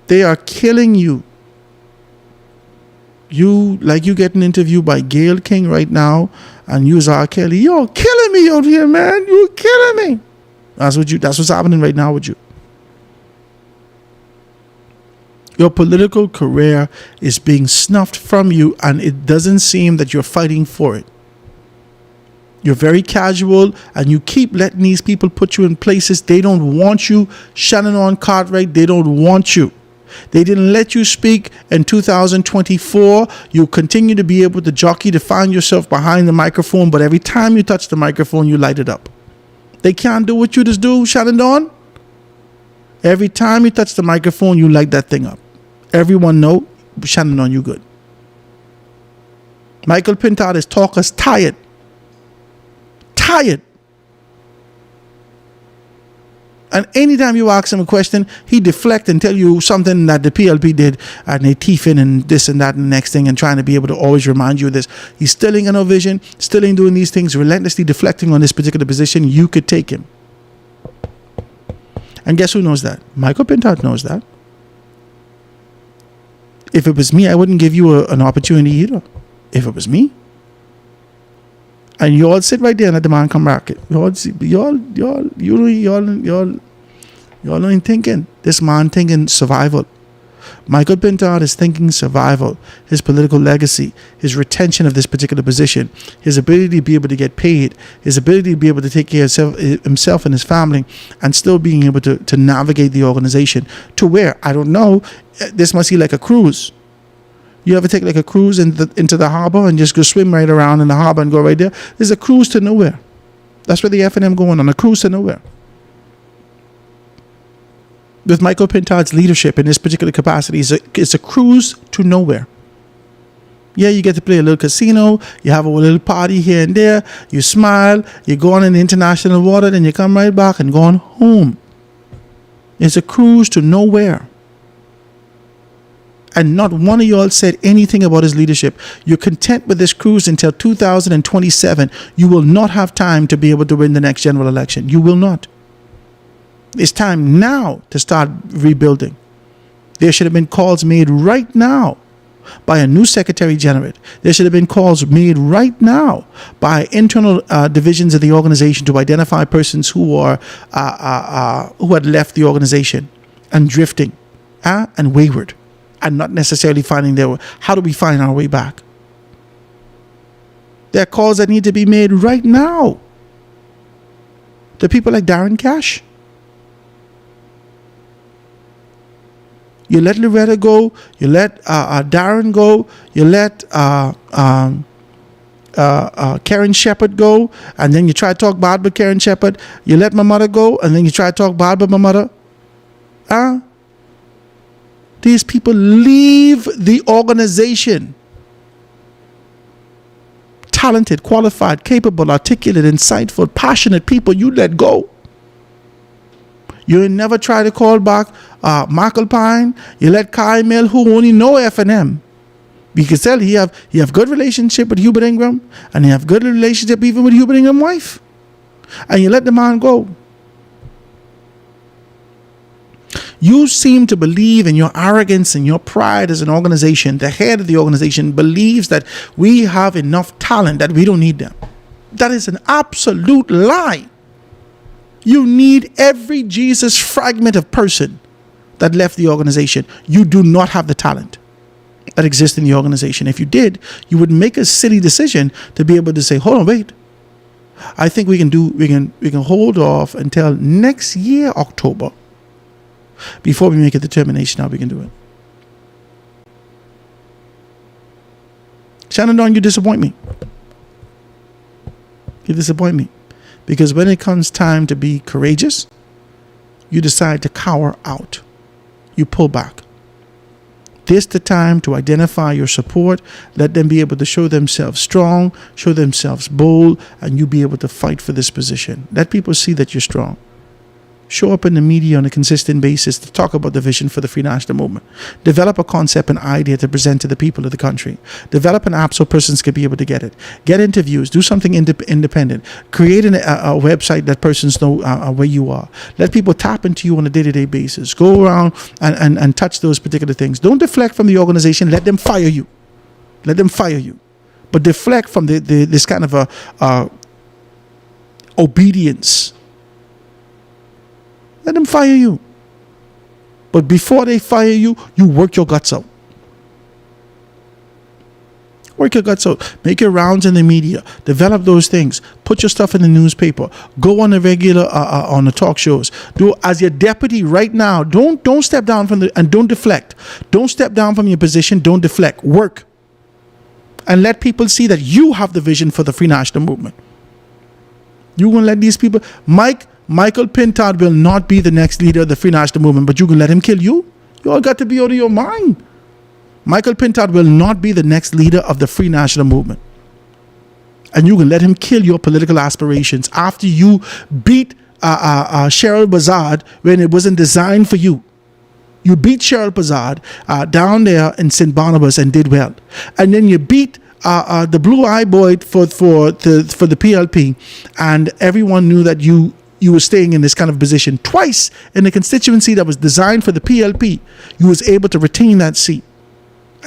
They are killing you. You get an interview by Gayle King right now, and you's R. Kelly. You're killing me out here, man. You're killing me. That's what's happening right now with you. Your political career is being snuffed from you, and it doesn't seem that you're fighting for it. You're very casual, and you keep letting these people put you in places they don't want you. Shannon Cartwright, they don't want you. They didn't let you speak in 2024. You continue to be able to jockey to find yourself behind the microphone, but every time you touch the microphone, you light it up. They can't do what you just do, Shannon Dawn. Every time you touch the microphone, you light that thing up. Everyone know, Shannon Dawn, you good. Michael Pintard is talkers tired. Tired. And anytime you ask him a question, he deflect and tell you something that the PLP did, and they teeth in and this and that and the next thing, and trying to be able to always remind you of this. He's still ain't got no vision, still ain't doing these things, relentlessly deflecting on this particular position. You could take him. And guess who knows that? Michael Pintard knows that. If it was me, I wouldn't give you an opportunity either. If it was me. And you all sit right there and let the man come back. You all ain't thinking. This man thinking survival. Michael Pintard is thinking survival. His political legacy, his retention of this particular position, his ability to be able to get paid, his ability to be able to take care of himself and his family, and still being able to navigate the organization to where, I don't know, this must be like a cruise. You ever take like a cruise into the harbor and just go swim right around in the harbor and go right there? There's a cruise to nowhere. That's where the F&M going on, a cruise to nowhere. With Michael Pintard's leadership in this particular capacity, it's a cruise to nowhere. Yeah, you get to play a little casino, you have a little party here and there, you smile, you go on in the international water, then you come right back and go on home. It's a cruise to nowhere. And not one of y'all said anything about his leadership. You're content with this cruise until 2027. You will not have time to be able to win the next general election. You will not. It's time now to start rebuilding. There should have been calls made right now by a new Secretary General. There should have been calls made right now by internal divisions of the organization to identify persons who had left the organization and drifting and wayward. And not necessarily finding their way. How do we find our way back? There are calls that need to be made right now. To people like Darren Cash. You let Loretta go. You let Darren go. You let Karen Shepherd go. And then you try to talk bad about Karen Shepherd. You let my mother go. And then you try to talk bad about my mother. These people leave the organization. Talented, qualified, capable, articulate, insightful, passionate people you let go. You never try to call back Michael Pine. You let Kai Mill, who only know F&M. You can tell he have good relationship with Hubert Ingram, and he have good relationship even with Hubert Ingram's wife. And you let the man go. You seem to believe in your arrogance and your pride as an organization. The head of the organization believes that we have enough talent that we don't need them. That is an absolute lie. You need every Jesus fragment of person that left the organization. You do not have the talent that exists in the organization. If you did, you would make a silly decision to be able to say, hold on, wait. I think we can hold off until next year, October, before we make a determination how we can do it. Shannon Dawn, you disappoint me. You disappoint me. Because when it comes time to be courageous, you decide to cower out. You pull back. This the time to identify your support. Let them be able to show themselves strong, show themselves bold, and you be able to fight for this position. Let people see that you're strong. Show up in the media on a consistent basis to talk about the vision for the Free National Movement. Develop a concept and idea to present to the people of the country. Develop an app so persons can be able to get it. Get interviews. Do something independent. Create a website that persons know where you are. Let people tap into you on a day-to-day basis. Go around and touch those particular things. Don't deflect from the organization. Let them fire you. Let them fire you. But deflect from this kind of obedience. Let them fire you. But before they fire you, you work your guts out. Work your guts out. Make your rounds in the media. Develop those things. Put your stuff in the newspaper. Go on the regular on the talk shows. Do as your deputy right now. Don't step down from and don't deflect. Don't step down from your position. Don't deflect. Work. And let people see that you have the vision for the Free National Movement. You gonna let these people Michael Pintard will not be the next leader of the Free National Movement, but you can let him kill you? You all got to be out of your mind. Michael Pintard will not be the next leader of the Free National Movement. And you can let him kill your political aspirations after you beat Cheryl Bazard when it wasn't designed for you. You beat Cheryl Bazard down there in St. Barnabas and did well. And then you beat the Blue Eye Boy for the PLP, and everyone knew that you were staying in this kind of position. Twice in the constituency that was designed for the PLP, you was able to retain that seat.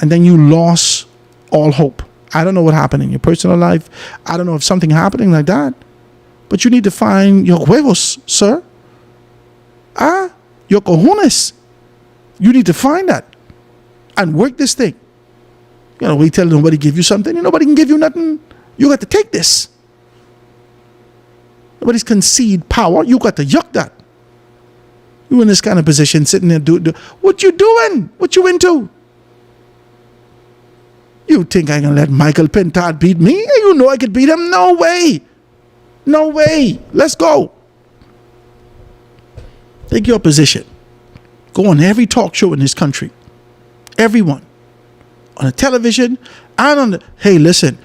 And then you lost all hope. I don't know what happened in your personal life. I don't know if something happening like that. But you need to find your huevos, sir. Your cojones. You need to find that. And work this thing. You know, we tell nobody give you something. Nobody can give you nothing. You got to take this. Nobody's concede power. You got to yuck that. You in this kind of position, sitting there, what you doing? What you into? You think I can let Michael Pintard beat me? You know I could beat him? No way. No way. Let's go. Take your position. Go on every talk show in this country. Everyone. On the television and on the... Hey, listen.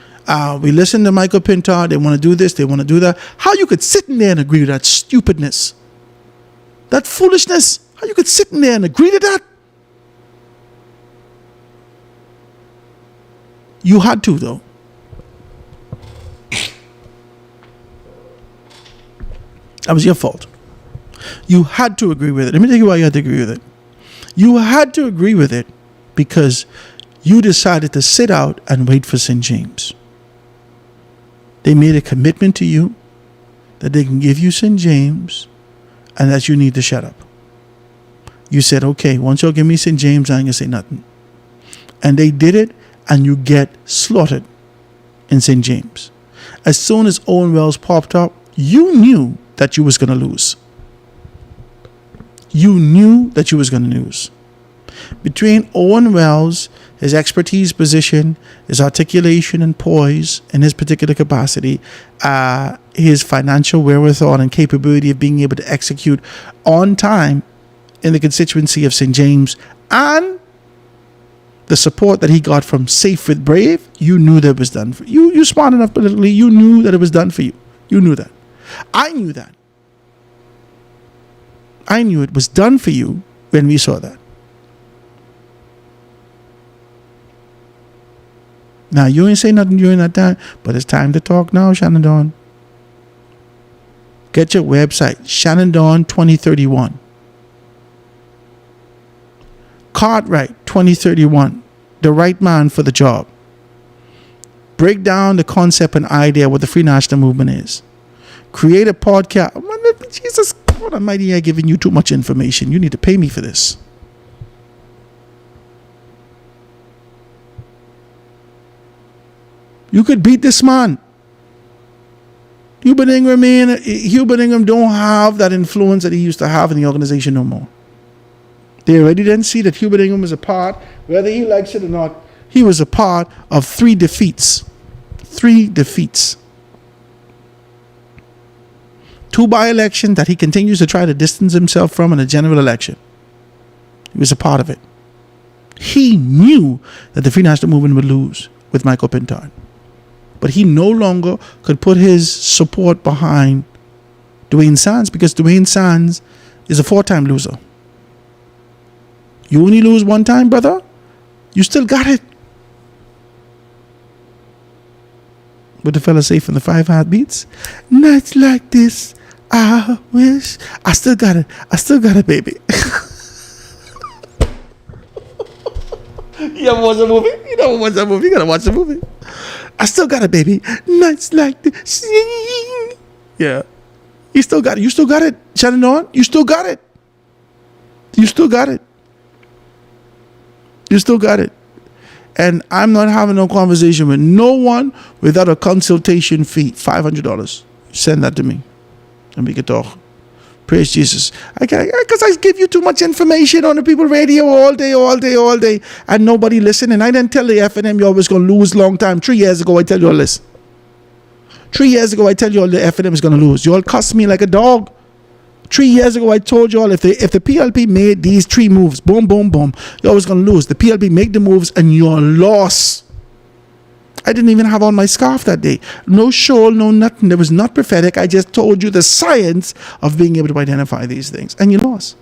We listen to Michael Pintard. They want to do this. They want to do that. How you could sit in there and agree to that stupidness? That foolishness? How you could sit in there and agree to that? You had to, though. That was your fault. You had to agree with it. Let me tell you why you had to agree with it. You had to agree with it because you decided to sit out and wait for St. James. They made a commitment to you that they can give you St. James and that you need to shut up. You said, okay, once y'all give me St. James, I ain't gonna say nothing. And they did it, and you get slaughtered in St. James. As soon as Owen Wells popped up, you knew that you was gonna lose. You knew that you was gonna lose. Between Owen Wells, his expertise position, his articulation and poise in his particular capacity, his financial wherewithal and capability of being able to execute on time in the constituency of St. James, and the support that he got from Safe with Brave, you knew that it was done for you. You're smart enough politically, you knew that it was done for you. You knew that. I knew that. I knew it was done for you when we saw that. Now, you ain't say nothing during that time, but it's time to talk now, Shannon Dawn. Get your website, Shannon Dawn 2031. Cartwright 2031. The right man for the job. Break down the concept and idea what the Free National Movement is. Create a podcast. Jesus God Almighty, I'm giving you too much information. You need to pay me for this. You could beat this man. Hubert Ingram don't have that influence that he used to have in the organization no more. They already then see that Hubert Ingram is a part, whether he likes it or not, he was a part of 3 defeats. 3 defeats. 2 by-elections that he continues to try to distance himself from in a general election. He was a part of it. He knew that the Free National Movement would lose with Michael Pintard. But he no longer could put his support behind Dwayne Sands because Dwayne Sands is a 4-time loser. You only lose 1 time, brother, you still got it. What the fella say from the 5 Heartbeats? Nights like this, I wish I still got it. I still got it, baby. You ever watch a movie? You never watch that movie? You gotta watch the movie. I still got it, baby. Nights like this. Yeah. You still got it. You still got it. Shannon on. You still got it. You still got it. You still got it. And I'm not having no conversation with no one without a consultation fee. $500. Send that to me. And we can talk. Praise Jesus. Because I give you too much information on the People Radio all day. And nobody listen. And I didn't tell the FNM you was going to lose long time. 3 years ago, I tell you all this. 3 years ago, I tell you all the FNM is going to lose. You all cuss me like a dog. 3 years ago, I told you all if the PLP made these 3 moves, boom, boom, boom, you're always going to lose. The PLP make the moves and you're lost. I didn't even have on my scarf that day. No shawl, no nothing. It was not prophetic. I just told you the science of being able to identify these things. And you lost.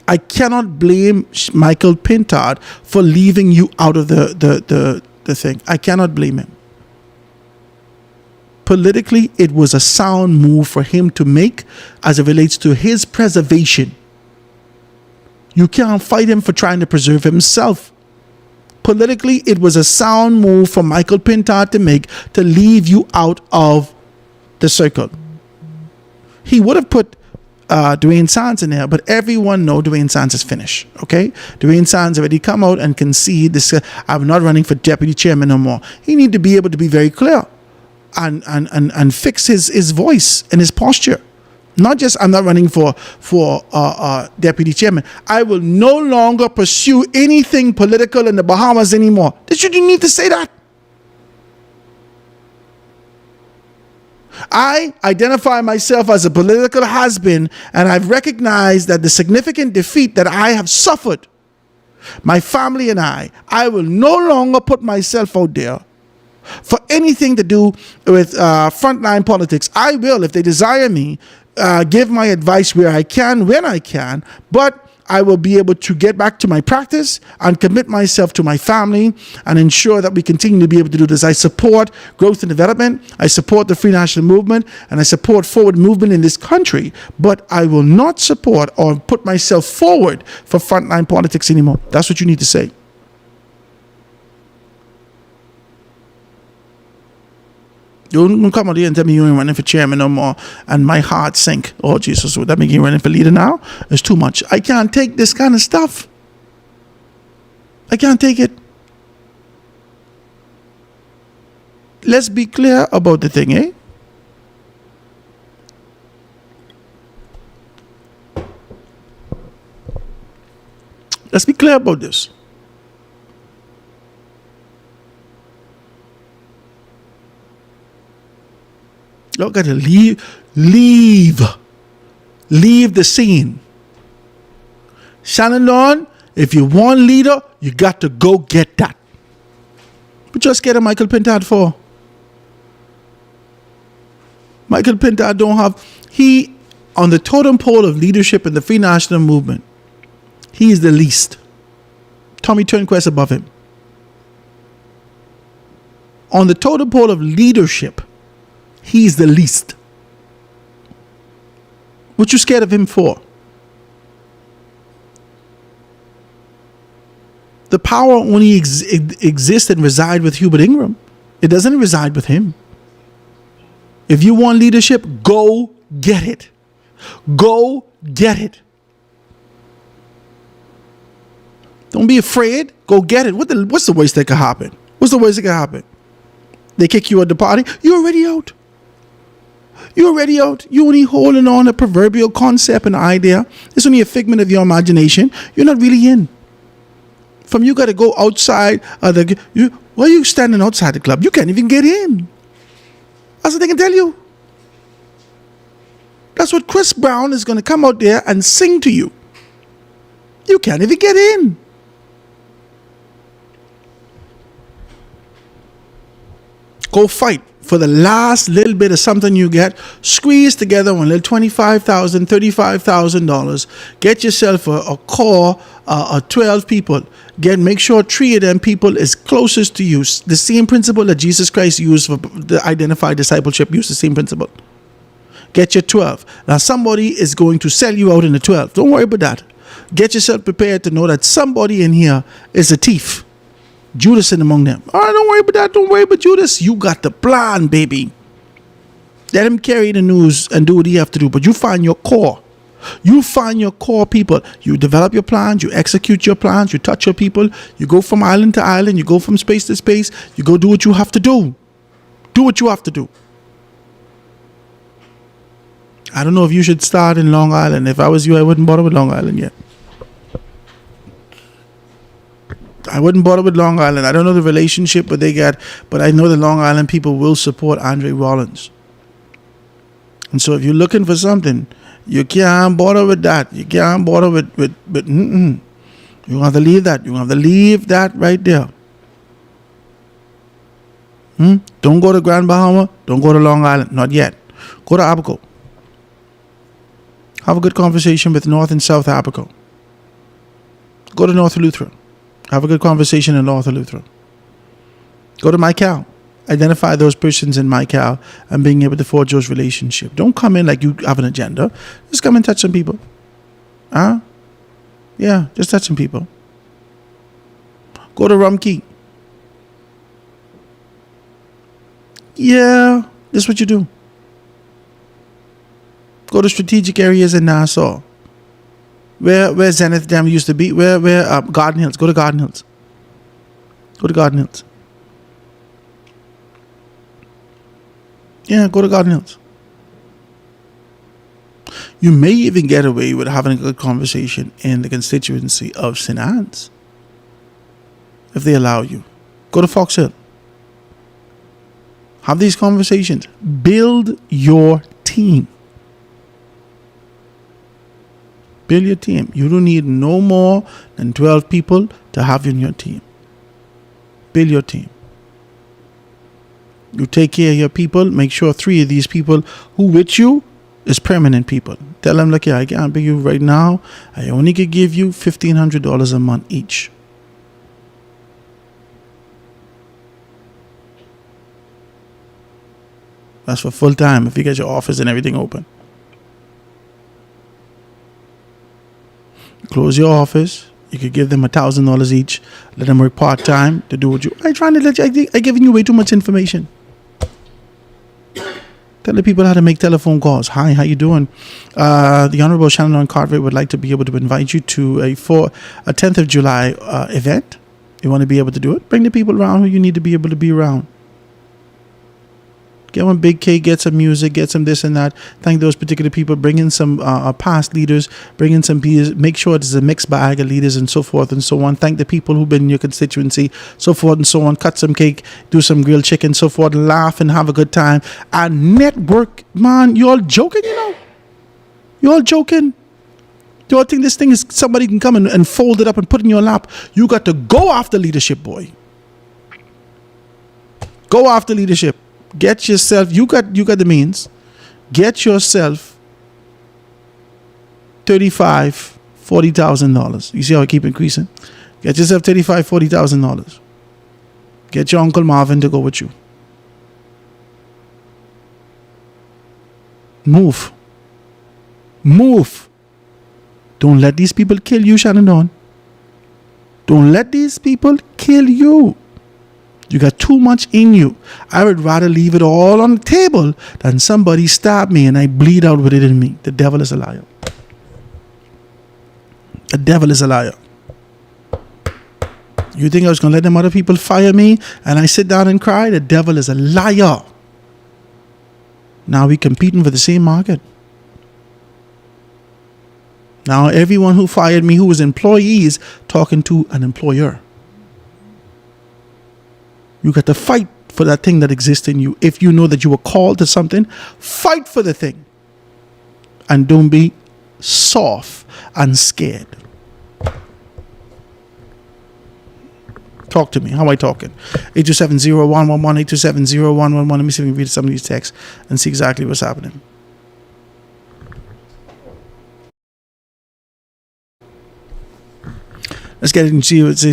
I cannot blame Michael Pintard for leaving you out of the thing. I cannot blame him. Politically, it was a sound move for him to make as it relates to his preservation. You can't fight him for trying to preserve himself. Politically, it was a sound move for Michael Pintard to make to leave you out of the circle. He would have put Dwayne Sands in there, but everyone know Dwayne Sands is finished. Okay, Dwayne Sands already come out and concede this. I'm not running for deputy chairman no more. He need to be able to be very clear and fix his voice and his posture. Not just I'm not running for deputy chairman. I will no longer pursue anything political in the Bahamas anymore. Should you need to say that? I identify myself as a political has-been, and I've recognized that the significant defeat that I have suffered, my family and I will no longer put myself out there for anything to do with frontline politics. I will, if they desire me, give my advice where I can, when I can, but I will be able to get back to my practice and commit myself to my family and ensure that we continue to be able to do this. I support growth and development. I support the Free National Movement, and I support forward movement in this country, but I will not support or put myself forward for frontline politics anymore. That's what you need to say. You don't come out here and tell me you ain't running for chairman no more, and my heart sink. Oh, Jesus, would that make you running for leader now? It's too much. I can't take this kind of stuff. I can't take it. Let's be clear about the thing, eh? Let's be clear about this. You got to leave the scene. Shannon Lawn, if you want leader, you got to go get that. But you're scared of Michael Pintard for? Michael Pintard don't have, he, on the totem pole of leadership in the Free National Movement, he is the least. Tommy Turnquest above him. On the totem pole of leadership, he's the least. What you scared of him for? The power only exists and reside with Hubert Ingram. It doesn't reside with him. If you want leadership, go get it. Go get it. Don't be afraid. Go get it. What's the worst that could happen? What's the worst that could happen? They kick you at the party. You're already out. You're already out. You're only holding on a proverbial concept and idea. It's only a figment of your imagination. You're not really in. From you got to go outside. Why are you standing outside the club? You can't even get in. That's what they can tell you. That's what Chris Brown is going to come out there and sing to you. You can't even get in. Go fight for the last little bit of something you get. Squeeze together one little $25,000, $35,000. Get yourself a core of 12 people. Make sure 3 of them people is closest to you. The same principle that Jesus Christ used for the identified discipleship. Use the same principle. Get your 12. Now somebody is going to sell you out in the 12. Don't worry about that. Get yourself prepared to know that somebody in here is a thief. Judas in among them. All right, don't worry about that. Don't worry about Judas. You got the plan, baby. Let him carry the news and do what he have to do. But you find your core. You find your core people. You develop your plans. You execute your plans. You touch your people. You go from island to island. You go from space to space. You go do what you have to do. Do what you have to do. I don't know if you should start in Long Island. If I was you, I wouldn't bother with Long Island yet. I wouldn't bother with Long Island. I don't know the relationship but they got, but I know the Long Island people will support Andre Rollins. And so if you're looking for something, you can't bother with that. You can't bother with you have to leave that. You have to leave that right there. Don't go to Grand Bahama. Don't go to Long Island. Not yet. Go to Abaco. Have a good conversation with North and South Abaco. Go to North Lutheran. Have a good conversation in North Lutheran. Go to MyCal. Identify those persons in MyCal and being able to forge those relationships. Don't come in like you have an agenda. Just come and touch some people. Yeah, just touch some people. Go to Rumkey. Yeah, this is what you do. Go to strategic areas in Nassau. Where Zenith Dam used to be, where Garden Hills. Go to Garden Hills. Go to Garden Hills. Yeah, go to Garden Hills. You may even get away with having a good conversation in the constituency of St. Anne's. If they allow you. Go to Fox Hill. Have these conversations. Build your team. Build your team. You don't need no more than 12 people to have in your team. Build your team. You take care of your people. Make sure 3 of these people who with you is permanent people. Tell them, look, I can't pay you right now. I only could give you $1,500 a month each. That's for full time if you get your office and everything open. Close your office. You could give them $1,000 each. Let them work part-time to do what you... I'm trying to let you... I'm giving you way too much information. Tell the people how to make telephone calls. Hi, how you doing? The Honorable Shannon Cartwright would like to be able to invite you to a 10th of July event. You want to be able to do it? Bring the people around who you need to be able to be around. Get one big cake, get some music, get some this and that. Thank those particular people. Bring in some past leaders. Bring in some peers. Make sure it's a mixed bag of leaders and so forth and so on. Thank the people who've been in your constituency, so forth and so on. Cut some cake, do some grilled chicken, so forth. Laugh and have a good time. And network, man. You all joking, you know? You all joking? You all think this thing is somebody can come and fold it up and put it in your lap? You got to go after leadership, boy. Go after leadership. Get yourself, you got the means. Get yourself $40,000. You see how I keep increasing? Get yourself $40,000. Get your Uncle Marvin to go with you. Move. Don't let these people kill you, Shannon Dawn. Don't let these people kill you. You got too much in you. I would rather leave it all on the table than somebody stab me and I bleed out with it in me. The devil is a liar. The devil is a liar. You think I was going to let them other people fire me and I sit down and cry? The devil is a liar. Now we competing for the same market. Now everyone who fired me who was employees talking to an employer. You got to fight for that thing that exists in you. If you know that you were called to something, fight for the thing. And don't be soft and scared. Talk to me. How am I talking? 827-0111, 827-0111. Let me see if we can read some of these texts and see exactly what's happening. Let's get into it.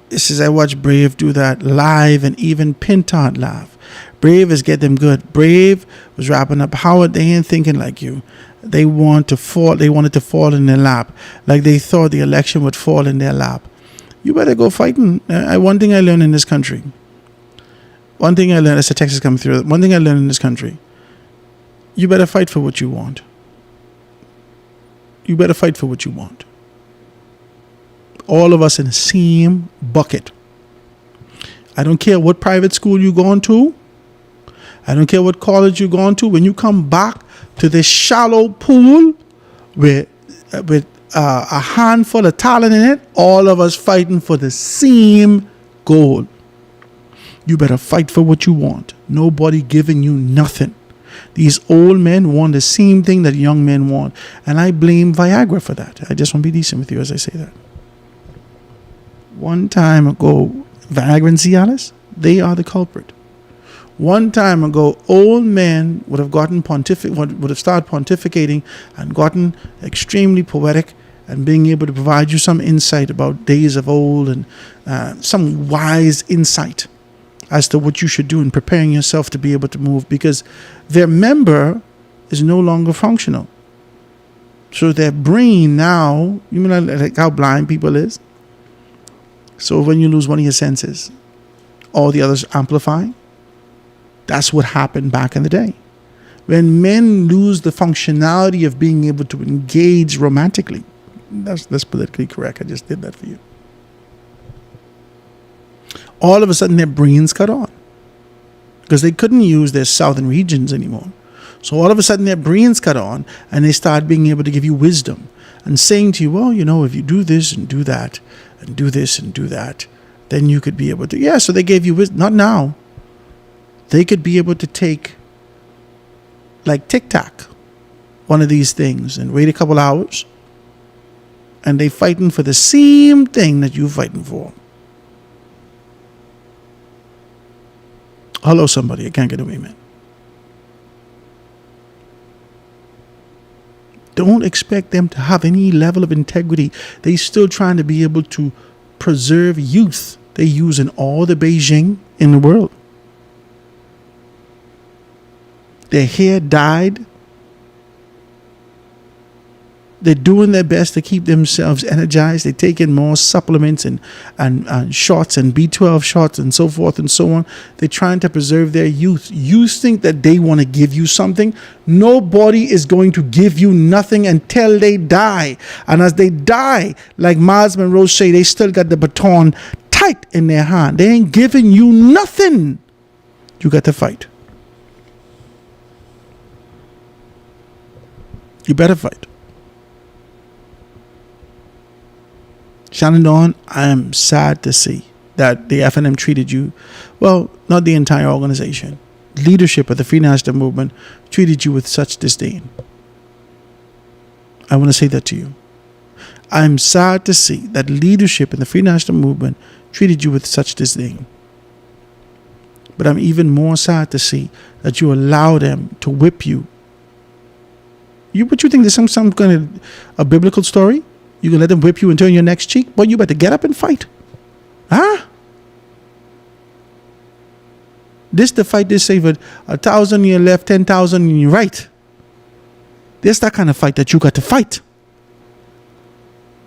It says, I watch Brave do that live and even Pintot laugh. Brave is get them good. Brave was wrapping up Howard. They ain't thinking like you. They wanted to fall in their lap. Like they thought the election would fall in their lap. You better go fighting. One thing I learned in this country. As the text is coming through. One thing I learned in this country. You better fight for what you want. You better fight for what you want. All of us in the same bucket. I don't care what private school you're going to. I don't care what college you're going to. When you come back to this shallow pool with a handful of talent in it, all of us fighting for the same goal. You better fight for what you want. Nobody giving you nothing. These old men want the same thing that young men want. And I blame Viagra for that. I just want to be decent with you as I say that. One time ago, Viagra and Cialis, they are the culprit. One time ago, old men would have started pontificating and gotten extremely poetic and being able to provide you some insight about days of old and some wise insight as to what you should do in preparing yourself to be able to move, because their member is no longer functional. So their brain now, you mean like how blind people is? So when you lose one of your senses, all the others amplify. That's what happened back in the day. When men lose the functionality of being able to engage romantically. That's politically correct. I just did that for you. All of a sudden their brains cut on. Because they couldn't use their southern regions anymore. So all of a sudden their brains cut on and they start being able to give you wisdom. And saying to you, well, you know, if you do this and do that, and do this and do that, then you could be able to. Yeah, so they gave you wisdom. Not now. They could be able to take, like Tic-Tac, one of these things, and wait a couple hours, and they fighting for the same thing that you fighting for. Hello, somebody. I can't get away, man. Don't expect them to have any level of integrity. They still trying to be able to preserve youth. They using all the Beijing in the world. Their hair dyed. They're doing their best to keep themselves energized. They take in more supplements and shots and B12 shots and so forth and so on. They're trying to preserve their youth. You think that they want to give you something? Nobody is going to give you nothing until they die. And as they die, like Miles Monroe say, they still got the baton tight in their hand. They ain't giving you nothing. You got to fight. You better fight. Shannon Dawn, I am sad to see that the FNM treated you, well, not the entire organization. Leadership of the Free National Movement treated you with such disdain. I want to say that to you. I am sad to see that leadership in the Free National Movement treated you with such disdain. But I'm even more sad to see that you allow them to whip you. What you think, there's some kind of a biblical story? You can let them whip you and turn your next cheek? But you better get up and fight. Huh? This the fight they say with 1,000 on your left, 10,000 on your right. This that kind of fight that you got to fight.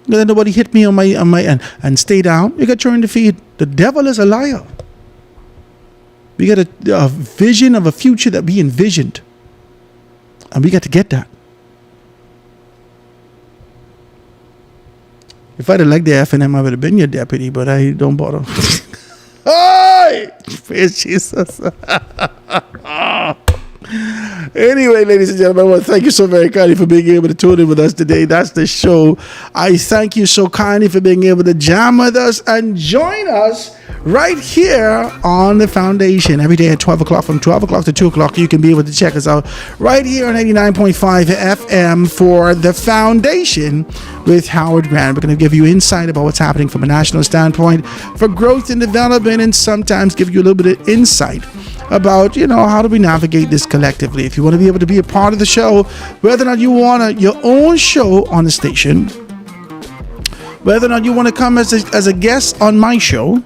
Let nobody hit me on my and stay down. You got your own defeat. The devil is a liar. We got a vision of a future that we envisioned. And we got to get that. If I'd have liked the FNM, I would have been your deputy, but I don't bother. Hey! Praise Jesus. Anyway, ladies and gentlemen, I want to thank you so very kindly for being able to tune in with us today. That's the show. I thank you so kindly for being able to jam with us and join us right here on The Foundation. Every day at 12 o'clock, from 12 o'clock to 2 o'clock, you can be able to check us out right here on 89.5 FM for The Foundation with Howard Grant. We're going to give you insight about what's happening from a national standpoint for growth and development, and sometimes give you a little bit of insight about, how do we navigate this collectively. If you want to be able to be a part of the show, whether or not you want your own show on the station, whether or not you want to come as a guest on my show,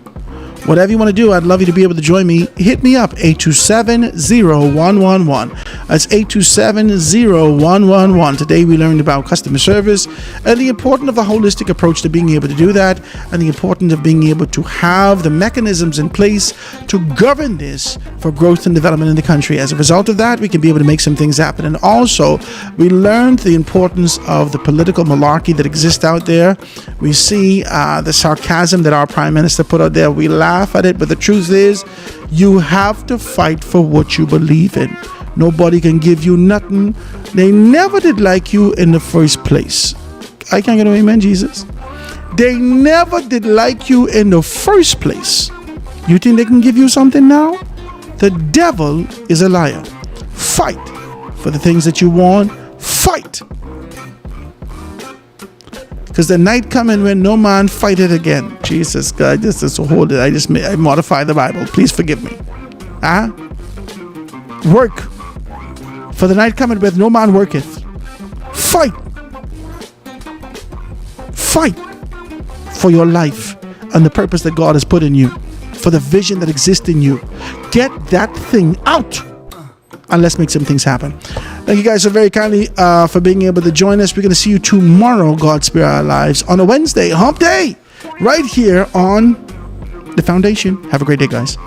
whatever you want to do, I'd love you to be able to join me. Hit me up, 827-0111. That's 827-0111. Today we learned about customer service and the importance of a holistic approach to being able to do that, and the importance of being able to have the mechanisms in place to govern this for growth and development in the country. As a result of that, we can be able to make some things happen. And also, we learned the importance of the political malarkey that exists out there. We see the sarcasm that our Prime Minister put out there. We laugh at it, but the truth is, you have to fight for what you believe in. Nobody can give you nothing. They never did like you in the first place. I can't get an amen, Jesus. They never did like you in the first place. You think they can give you something now? The devil is a liar. Fight for the things that you want. Fight. Because the night coming when no man fight it again. Jesus God, this is so holy. I modified the Bible. Please forgive me. Work for the night coming when no man worketh. Fight. Fight for your life and the purpose that God has put in you, for the vision that exists in you. Get that thing out, and let's make some things happen. Thank you guys so very kindly for being able to join us. We're going to see you tomorrow, God spare our lives, on a Wednesday, hump day, right here on The Foundation. Have a great day, guys.